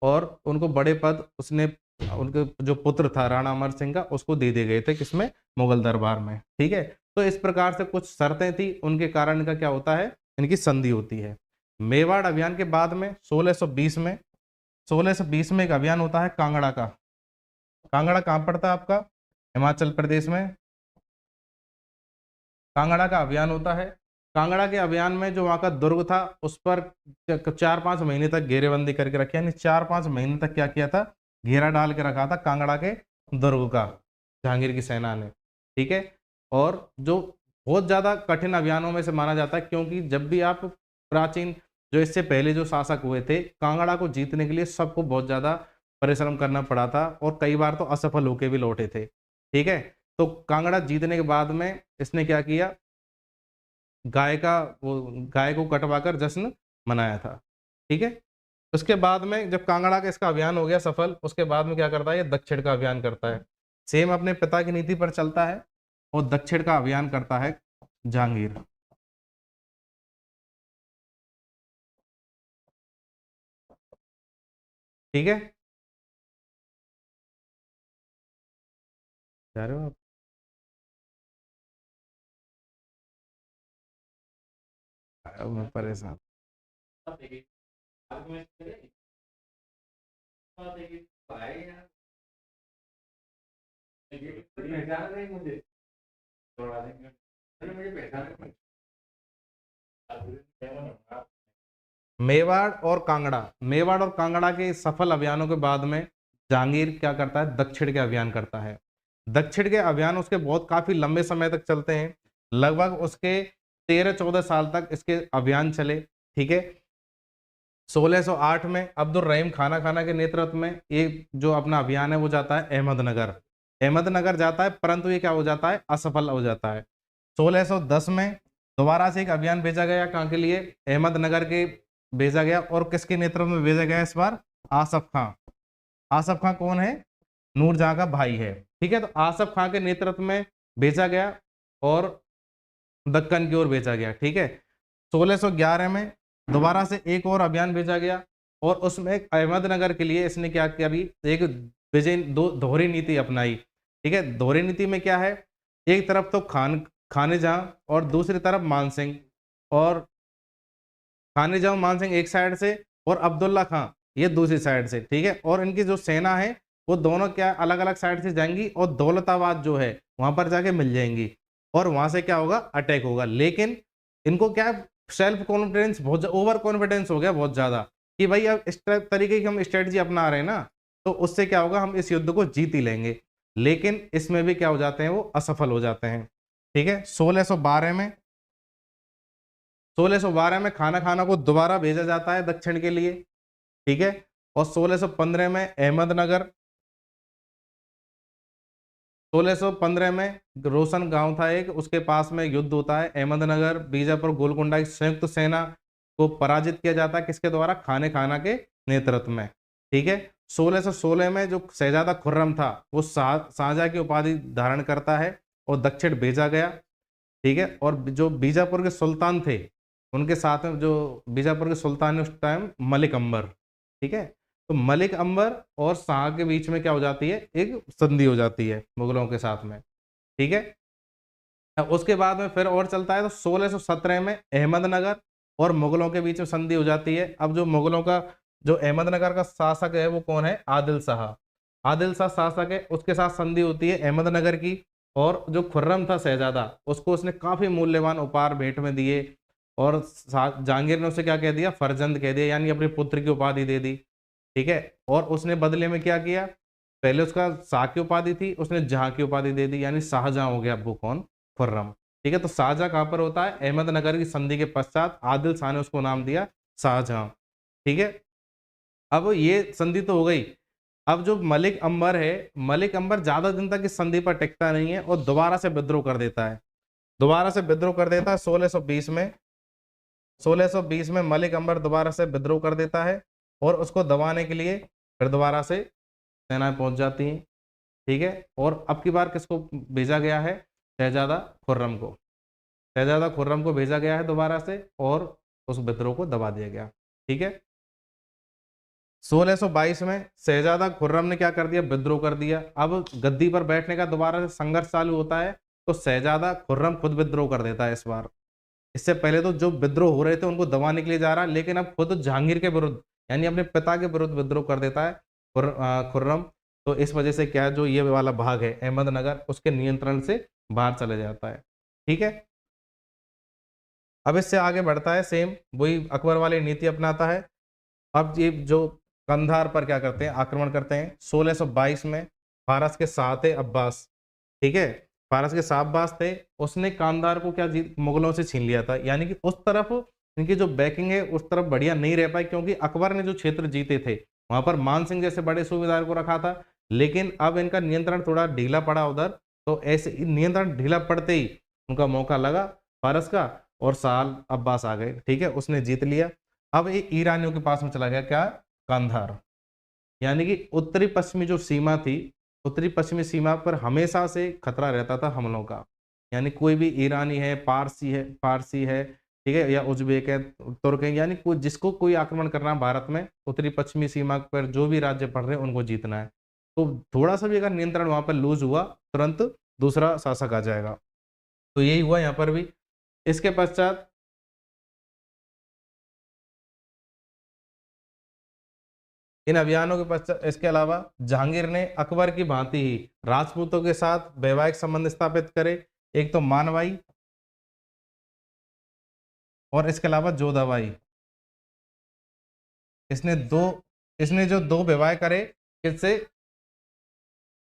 और उनको बड़े पद उसने, उनके जो पुत्र था राणा अमर सिंह का, उसको दे दिए गए थे, किसमें? मुगल दरबार में। ठीक है, तो इस प्रकार से कुछ शर्तें थी, उनके कारण इनका क्या होता है? इनकी संधि होती है। मेवाड़ अभियान के बाद में 1620 में एक अभियान होता है कांगड़ा का। कांगड़ा कहाँ पड़ता है आपका? हिमाचल प्रदेश में। कांगड़ा का अभियान होता है। कांगड़ा के अभियान में जो वहां का दुर्ग था उस पर 4-5 महीने तक घेरेबंदी करके रखी, यानी 4-5 महीने तक क्या किया था? घेरा डाल के रखा था कांगड़ा के दुर्ग का जहांगीर की सेना ने। ठीक है, और जो बहुत ज्यादा कठिन अभियानों में से माना जाता है, क्योंकि जब भी आप प्राचीन जो इससे पहले जो शासक हुए थे, कांगड़ा को जीतने के लिए सबको बहुत ज्यादा परिश्रम करना पड़ा था, और कई बार तो असफल होके भी लौटे थे। ठीक है, तो कांगड़ा जीतने के बाद में इसने क्या किया? गाय को कटवाकर जश्न मनाया था। ठीक है, उसके बाद में जब कांगड़ा का इसका अभियान हो गया सफल, उसके बाद में क्या करता है? ये दक्षिण का अभियान करता है। सेम अपने पिता की नीति पर चलता है, और दक्षिण का अभियान करता है जहांगीर। ठीक है, जा रहे हो आप? मैं परेशान। मेवाड़ और कांगड़ा के सफल अभियानों के बाद में जहांगीर क्या करता है? दक्षिण के अभियान करता है। दक्षिण के अभियान उसके बहुत काफी लंबे समय तक चलते हैं, लगभग उसके 13-14 साल तक इसके अभियान चले। ठीक है, 1608 में अब्दुल रहीम खाना खाना के नेतृत्व में ये जो अपना अभियान है वो जाता है अहमदनगर। अहमदनगर जाता है, परंतु ये क्या हो जाता है? असफल हो जाता है। 1610 में दोबारा से एक अभियान भेजा गया, कहाँ के लिए? अहमदनगर के भेजा गया, और किसके नेतृत्व में भेजा गया इस बार? आसफ खां। आसफ खां कौन है? नूरजहां का भाई है। ठीक है, तो आसफ खां के नेतृत्व में भेजा गया और दक्कन की ओर भेजा गया। ठीक है, 1611 में दोबारा से एक और अभियान भेजा गया, और उसमें अहमदनगर के लिए इसने क्या किया? अभी एक विजय दोहरी नीति अपनाई। ठीक है, दोहरी नीति में क्या है? एक तरफ तो खाने जहां, और दूसरी तरफ मानसिंह, और खाने जहां मानसिंह एक साइड से, और अब्दुल्ला खां ये दूसरी साइड से। ठीक है, और इनकी जो सेना है वो दोनों क्या अलग अलग साइड से जाएंगी और दौलताबाद जो है वहां पर जाके मिल जाएंगी और वहां से क्या होगा, अटैक होगा। लेकिन इनको क्या, सेल्फ कॉन्फिडेंस बहुत, ओवर कॉन्फिडेंस हो गया बहुत ज्यादा कि भाई अब इस तरीके की हम स्ट्रेटजी अपना रहे हैं ना, तो उससे क्या होगा, हम इस युद्ध को जीत ही लेंगे। लेकिन इसमें भी क्या हो जाते हैं, वो असफल हो जाते हैं। ठीक है, 1612 में खाना खाना को दोबारा भेजा जाता है दक्षिण के लिए। ठीक है, और 1615 में अहमदनगर, 1615 में रोशन गांव था एक, उसके पास में युद्ध होता है। अहमदनगर, बीजापुर, गोलकुंडा की संयुक्त सेना को पराजित किया जाता है, किसके द्वारा, खाने खाना के नेतृत्व में। ठीक है, 1616 में जो शहजादा खुर्रम था वो शाहजहां की उपाधि धारण करता है और दक्षिण भेजा गया। ठीक है, और जो बीजापुर के सुल्तान थे उनके साथ में, जो बीजापुर के सुल्तान है उस टाइम, मलिक अंबर। ठीक है, तो मलिक अंबर और शाह के बीच में क्या हो जाती है, एक संधि हो जाती है मुगलों के साथ में। ठीक है, अब उसके बाद में फिर और चलता है, तो 1617 में अहमदनगर और मुगलों के बीच में संधि हो जाती है। अब जो मुगलों का, जो अहमदनगर का शासक है वो कौन है, आदिल शाह। आदिल शाह शासक है, उसके साथ संधि होती है अहमदनगर की। और जो खुर्रम था शहजादा, उसको उसने काफी मूल्यवान उपहार भेंट में दिए और जहांगीर ने उसे क्या कह दिया, फरजंद कह दिया, यानी अपने पुत्र की उपाधि दे दी। ठीक है, और उसने बदले में क्या किया, पहले उसका शाह की उपाधि थी, उसने जहां की उपाधि दे दी, यानी शाहजहां हो गया अब वो कौन, खुर्रम। ठीक है, तो शाहजहां कहां पर होता है, अहमदनगर की संधि के पश्चात आदिल शाह ने उसको नाम दिया शाहजहां। ठीक है, अब ये संधि तो हो गई। अब जो मलिक अंबर है, मलिक अंबर ज्यादा दिन तक इस संधि पर टिकता नहीं है और दोबारा से विद्रोह कर देता है। दोबारा से विद्रोह कर देता है 1620 में। 1620 में मलिक अंबर दोबारा से विद्रोह कर देता है और उसको दबाने के लिए फिर दोबारा से सेनाएं पहुंच जाती हैं। ठीक है, और अब की बार किसको भेजा गया है, शहजादा खुर्रम को। शहजादा खुर्रम को भेजा गया है दोबारा से और उस विद्रोह को दबा दिया गया। ठीक है, 1622 में शहजादा खुर्रम ने क्या कर दिया, विद्रोह कर दिया। अब गद्दी पर बैठने का दोबारा से संघर्ष चालू होता है, तो शहजादा खुर्रम खुद विद्रोह कर देता है इस बार। इससे पहले तो जो विद्रोह हो रहे थे उनको दबाने के लिए जा रहा है, लेकिन अब खुद जहांगीर के विरुद्ध, यानी अपने पिता के विरुद्ध विद्रोह कर देता है खुर्रम। तो इस वजह से क्या है, जो ये वाला भाग है अहमदनगर, उसके नियंत्रण से बाहर चले जाता है। ठीक है, अब इससे आगे बढ़ता है, सेम वही अकबर वाली नीति अपनाता है। अब ये जो कंधार पर क्या करते हैं, आक्रमण करते हैं 1622 में। फारस के शाह थे अब्बास। ठीक है, फारस के शाह अब्बास थे, उसने कांधार को क्या जीत, मुगलों से छीन लिया था। यानी कि उस तरफ इनकी जो बैकिंग है उस तरफ बढ़िया नहीं रह पाई, क्योंकि अकबर ने जो क्षेत्र जीते थे वहां पर मान सिंह जैसे बड़े सूबेदार को रखा था। लेकिन अब इनका नियंत्रण थोड़ा ढीला पड़ा उधर, तो ऐसे नियंत्रण ढीला पड़ते ही उनका मौका लगा फारस का और शाह अब्बास आ गए। ठीक है, उसने जीत लिया। अब ये ईरानियों के पास में चला गया, क्या, कांधार। यानी कि उत्तरी पश्चिमी जो सीमा थी, उत्तरी पश्चिमी सीमा पर हमेशा से खतरा रहता था हमलों का। यानी कोई भी ईरानी है, पारसी है, ठीक है, या उज्बेक है, तुर्क है, यानी कोई जिसको कोई आक्रमण करना है भारत में, उत्तरी पश्चिमी सीमा पर जो भी राज्य पड़ रहे हैं उनको जीतना है। तो थोड़ा सा भी अगर नियंत्रण वहां पर लूज हुआ, तुरंत दूसरा शासक आ जाएगा। तो यही हुआ यहाँ पर भी। इसके पश्चात इन अभियानों के पश्चात, इसके अलावा जहांगीर ने अकबर की भांति ही राजपूतों के साथ वैवाहिक संबंध स्थापित करे। एक तो मानवाई और इसके अलावा जोधाबाई। इसने दो इसने जो दो विवाह करे, किससे,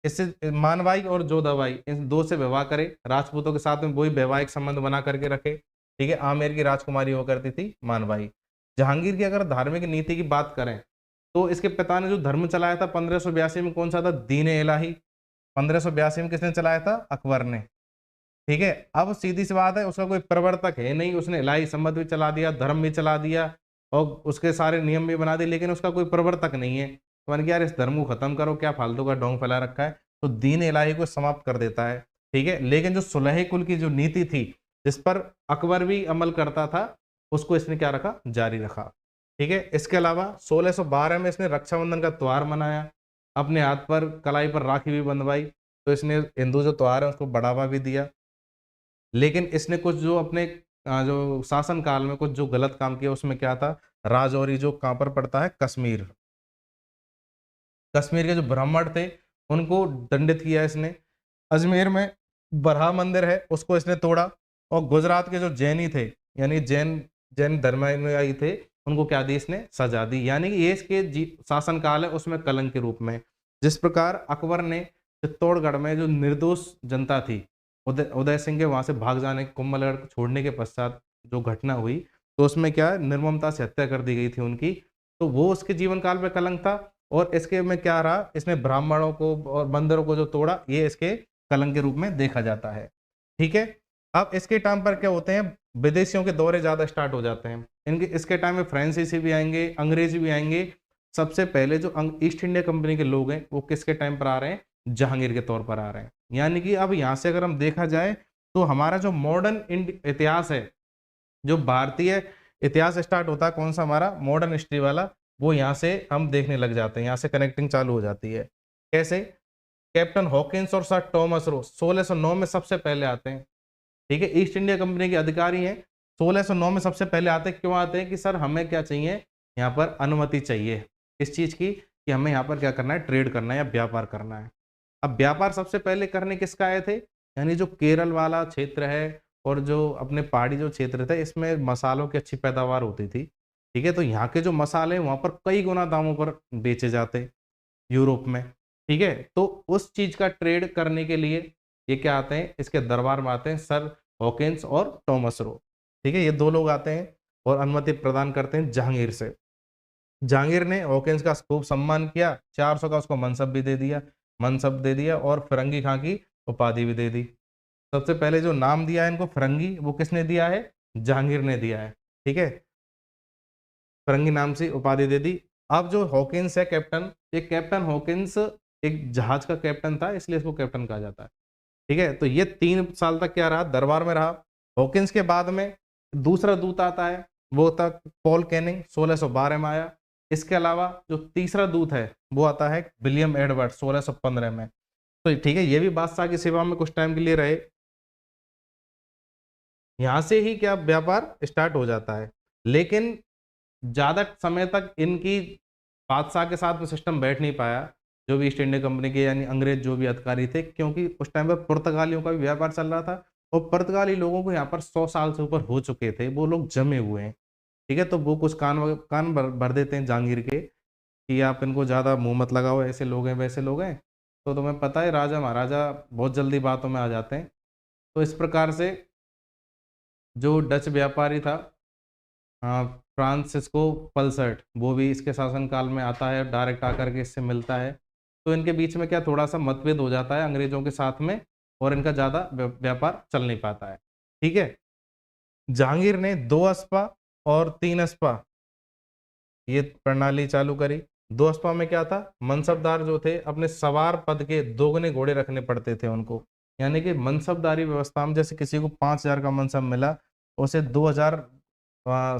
इससे मानवाई और जोधाबाई, इन दो से विवाह करे राजपूतों के साथ में, वही वैवाहिक संबंध बना करके रखे। ठीक है, आमेर की राजकुमारी हुआ करती थी मानवाई। जहांगीर की अगर धार्मिक नीति की बात करें, तो इसके पिता ने जो धर्म चलाया था 1582 में, कौन सा था, दीन इलाही। 1582 में किसने चलाया था, अकबर ने। ठीक है, अब सीधी सी बात है, उसका कोई प्रवर्तक है नहीं, उसने इलाही सम्मत भी चला दिया, धर्म भी चला दिया और उसके सारे नियम भी बना दिए, लेकिन उसका कोई प्रवर्तक नहीं है। तो मैंने कहा यार, इस धर्म को खत्म करो, क्या फालतू का ढोंग फैला रखा है। तो दीन इलाही को समाप्त कर देता है। ठीक है, लेकिन जो सुलह कुल की जो नीति थी, जिस पर अकबर भी अमल करता था, उसको इसने क्या रखा, जारी रखा। ठीक है, इसके अलावा 1612 में इसने रक्षाबंधन का त्योहार मनाया, अपने हाथ पर कलाई पर राखी भी बंधवाई। तो इसने हिंदू जो त्योहार है उसको बढ़ावा भी दिया। लेकिन इसने कुछ जो अपने जो शासन काल में कुछ जो गलत काम किया, उसमें क्या था, राजौरी जो कहां पर पड़ता है, कश्मीर। कश्मीर के जो ब्राह्मण थे उनको दंडित किया इसने। अजमेर में बरहा मंदिर है उसको इसने तोड़ा। और गुजरात के जो जैनी थे, यानी जैन जैन धर्मानुयायी थे, उनको क्या दी इसने, सजा दी। यानी कि ये इसके शासन काल है उसमें कलंक के रूप में। जिस प्रकार अकबर ने चित्तौड़गढ़ में जो निर्दोष जनता थी, उदय सिंह के वहां से भाग जाने, कुंभलगढ़ को छोड़ने के पश्चात जो घटना हुई, तो उसमें क्या निर्ममता से हत्या कर दी गई थी उनकी, तो वो उसके जीवन काल में कलंक था। और इसके में क्या रहा, इसने ब्राह्मणों को और मंदिरों को जो तोड़ा, ये इसके कलंक के रूप में देखा जाता है। ठीक है। अब इसके टाइम पर क्या होते हैं, विदेशियों के दौरे ज्यादा स्टार्ट हो जाते हैं इनके। इसके टाइम में फ्रांसीसी भी आएंगे, अंग्रेजी भी आएंगे। सबसे पहले जो ईस्ट इंडिया कंपनी के लोग हैं वो किसके टाइम पर आ रहे हैं, जहांगीर के तौर पर आ रहे हैं। यानी कि अब यहाँ से अगर हम देखा जाए तो हमारा जो मॉडर्न इतिहास है, जो भारतीय इतिहास स्टार्ट होता है कौन सा, हमारा मॉडर्न हिस्ट्री वाला, वो यहाँ से हम देखने लग जाते हैं, यहाँ से कनेक्टिंग चालू हो जाती है। कैसे, कैप्टन हॉकिंस और सर टॉमस रो 1609 में सबसे पहले आते हैं। ठीक है, ईस्ट इंडिया कंपनी के अधिकारी हैं, 1609 में सबसे पहले आते हैं। क्यों आते हैं कि सर हमें क्या चाहिए, यहाँ पर अनुमति चाहिए इस चीज की, कि हमें यहाँ पर क्या करना है, ट्रेड करना है या व्यापार करना है। अब व्यापार सबसे पहले करने किसका आए थे, यानी जो केरल वाला क्षेत्र है और जो अपने पहाड़ी जो क्षेत्र थे, इसमें मसालों की अच्छी पैदावार होती थी। ठीक है, तो यहाँ के जो मसाले वहां पर कई गुना दामों पर बेचे जाते यूरोप में। ठीक है, तो उस चीज का ट्रेड करने के लिए ये क्या आते हैं, इसके दरबार में आते हैं सर हॉकिंस और टॉमस रो। ठीक है, ये दो लोग आते हैं और अनुमति प्रदान करते हैं जहांगीर से। जहांगीर ने हॉकिंस का खूब सम्मान किया, 400 का उसको मनसब दे दिया और फिरंगी खां की उपाधि भी दे दी। सबसे पहले जो नाम दिया है इनको फिरंगी, वो किसने दिया है, जहांगीर ने दिया है। ठीक है, फिरंगी नाम से उपाधि दे दी। अब जो हॉकिंस है कैप्टन, ये कैप्टन हॉकिंस एक जहाज का कैप्टन था, इसलिए इसको कैप्टन कहा जाता है। ठीक है, तो ये 3 साल तक क्या रहा, दरबार में रहा। हॉकिंस के बाद में दूसरा दूत आता है, वो तक पॉल कैनिंग 1612 में आया। इसके अलावा जो तीसरा दूत है वो आता है विलियम एडवर्ड 1615 में। तो ठीक है, ये भी बादशाह की सेवा में कुछ टाइम के लिए रहे। यहां से ही क्या व्यापार स्टार्ट हो जाता है, लेकिन ज्यादा समय तक इनकी बादशाह के साथ में सिस्टम बैठ नहीं पाया, जो भी ईस्ट इंडिया कंपनी के यानी अंग्रेज जो भी अधिकारी थे, क्योंकि उस टाइम पर पुर्तगालियों का भी व्यापार चल रहा था और पुर्तगाली लोगों को यहाँ पर 100 साल से ऊपर हो चुके थे, वो लोग जमे हुए हैं। ठीक है, तो वो कुछ कान भर देते हैं जहांगीर के, कि आप इनको ज्यादा मुंह मत लगाओ, ऐसे लोग हैं वैसे लोग हैं। तो तुम्हें पता है राजा महाराजा बहुत जल्दी बातों में आ जाते हैं। तो इस प्रकार से जो डच व्यापारी था, हाँ, फ्रांसिस्को पल्सर्ट, वो भी इसके शासनकाल में आता है, डायरेक्ट आकर के इससे मिलता है। तो इनके बीच में क्या थोड़ा सा मतभेद हो जाता है अंग्रेजों के साथ में, और इनका ज्यादा व्यापार चल नहीं पाता है। ठीक है, जहांगीर ने 2 अस्पा और 3 अस्पा ये प्रणाली चालू करी। 2 अस्पा में क्या था, मनसबदार जो थे अपने सवार पद के दोगुने घोड़े रखने पड़ते थे उनको। यानी कि मनसबदारी व्यवस्था में जैसे किसी को 5,000 का मनसब मिला, उसे 2,000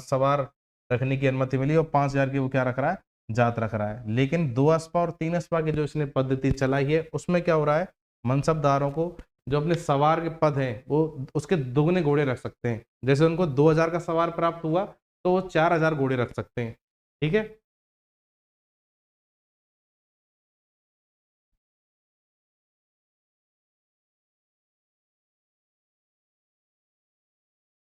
सवार रखने की अनुमति मिली और 5,000 की वो क्या रख रहा है, जात रख रहा है। लेकिन 2 अस्पा और 3 अस्पा की जो इसने पद्धति चलाई है, उसमें क्या हो रहा है, मनसबदारों को जो अपने सवार के पद हैं वो उसके दुगने घोड़े रख सकते हैं। जैसे उनको 2,000 का सवार प्राप्त हुआ तो वो 4,000 घोड़े रख सकते हैं। ठीक है,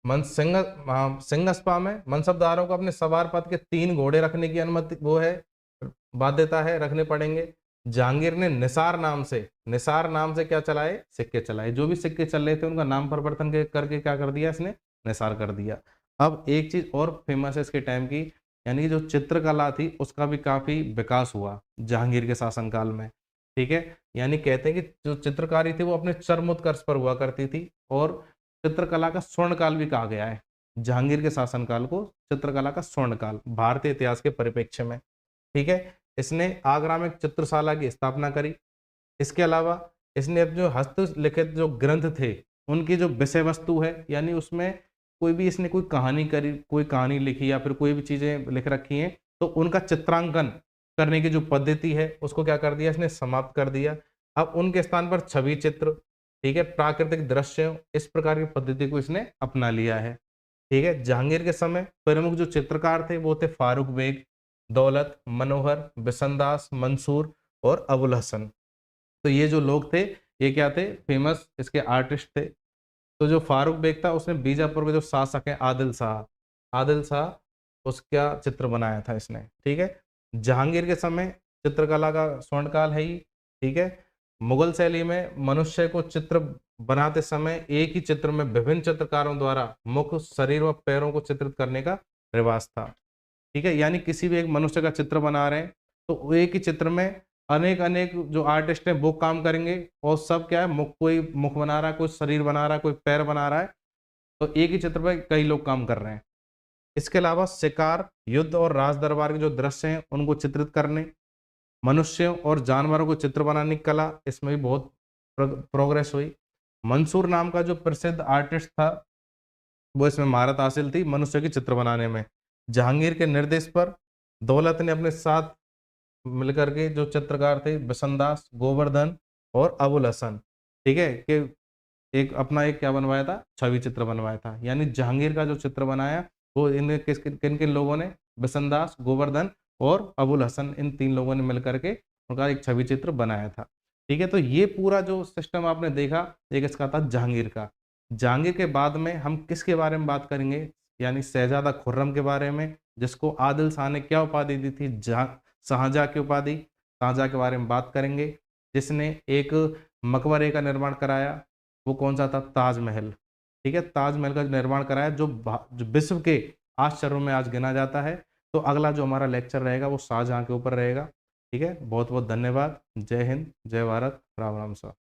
सिंह में मनसबदारों को अपने सवार पद के 3 घोड़े रखने की अनुमति, वो है बाध्यता है, रखने पड़ेंगे। जहांगीर ने निसार नाम से क्या चलाए, सिक्के चलाए। जो भी सिक्के चल रहे थे उनका नाम परिवर्तन करके क्या कर दिया इसने, निसार कर दिया। अब एक चीज और फेमस है इसके टाइम की, यानी कि जो चित्रकला थी उसका भी काफी विकास हुआ जहांगीर के शासनकाल में। ठीक है, यानी कहते हैं कि जो चित्रकारी थी वो अपने चरमोत्कर्ष पर हुआ करती थी, और चित्रकला का स्वर्ण काल भी कहा गया है जहांगीर के शासनकाल को, चित्रकला का स्वर्ण काल भारतीय इतिहास के परिप्रेक्ष्य में। ठीक है, इसने आगरा में एक चित्रशाला की स्थापना करी। इसके अलावा इसने अब जो हस्तलिखित जो ग्रंथ थे उनकी जो विषय वस्तु है, यानी उसमें कोई भी इसने कोई कहानी करी, कोई कहानी लिखी या फिर कोई भी चीजें लिख रखी हैं, तो उनका चित्रांकन करने की जो पद्धति है उसको क्या कर दिया इसने, समाप्त कर दिया। अब उनके स्थान पर छवि चित्र, ठीक है, प्राकृतिक दृश्य, इस प्रकार की पद्धति को इसने अपना लिया है। ठीक है, जहांगीर के समय प्रमुख जो चित्रकार थे वो थे फारूक बेग, दौलत, मनोहर, बिशनदास, मंसूर और अबुल हसन। तो ये जो लोग थे, ये क्या थे, फेमस इसके आर्टिस्ट थे। तो जो फारूक बेग था उसने बीजापुर के जो शासक हैं आदिल शाह उसका चित्र बनाया था इसने। ठीक है। जहांगीर के समय चित्रकला का स्वर्णकाल है ही। ठीक है। मुगल शैली में मनुष्य को चित्र बनाते समय एक ही चित्र में विभिन्न चित्रकारों द्वारा मुख, शरीर व पैरों को चित्रित करने का रिवाज था। ठीक है। यानी किसी भी एक मनुष्य का चित्र बना रहे हैं तो एक ही चित्र में अनेक अनेक जो आर्टिस्ट हैं वो काम करेंगे, और सब क्या है, मुख, कोई मुख बना रहा है, कोई शरीर बना रहा है, कोई पैर बना रहा है। तो एक ही चित्र पे कई लोग काम कर रहे हैं। इसके अलावा शिकार, युद्ध और राज दरबार के जो दृश्य हैं उनको चित्रित करने, मनुष्यों और जानवरों को चित्र बनाने की कला, इसमें भी बहुत प्रोग्रेस हुई। मंसूर नाम का जो प्रसिद्ध आर्टिस्ट था वो इसमें महारत हासिल थी मनुष्य की चित्र बनाने में। जहांगीर के निर्देश पर दौलत ने अपने साथ मिलकर के जो चित्रकार थे बिशनदास, गोवर्धन और अबुल हसन, ठीक है, कि एक अपना एक क्या बनवाया था, छवि चित्र बनवाया था। यानी जहांगीर का जो चित्र बनाया वो इन किन किन लोगों ने, बिशनदास, गोवर्धन और अबुल हसन, इन 3 लोगों ने मिलकर के उनका एक छवि चित्र बनाया था। ठीक है। तो ये पूरा जो सिस्टम आपने देखा, एक इसका था जहांगीर का। जहांगीर के बाद में हम किसके बारे में बात करेंगे, यानी शहजादा खुर्रम के बारे में, जिसको आदिल शाह ने क्या उपाधि दी थी, शाहजहां की उपाधि, शाहजहां के बारे में बात करेंगे। जिसने एक मकबरे का निर्माण कराया, वो कौन सा था, ताजमहल। ठीक है। ताजमहल का निर्माण कराया जो विश्व के आश्चर्यों में आज गिना जाता है। तो अगला जो हमारा लेक्चर रहेगा वो शाहजहां के ऊपर रहेगा। ठीक है। बहुत बहुत धन्यवाद। जय हिंद, जय भारत, राम राम सा।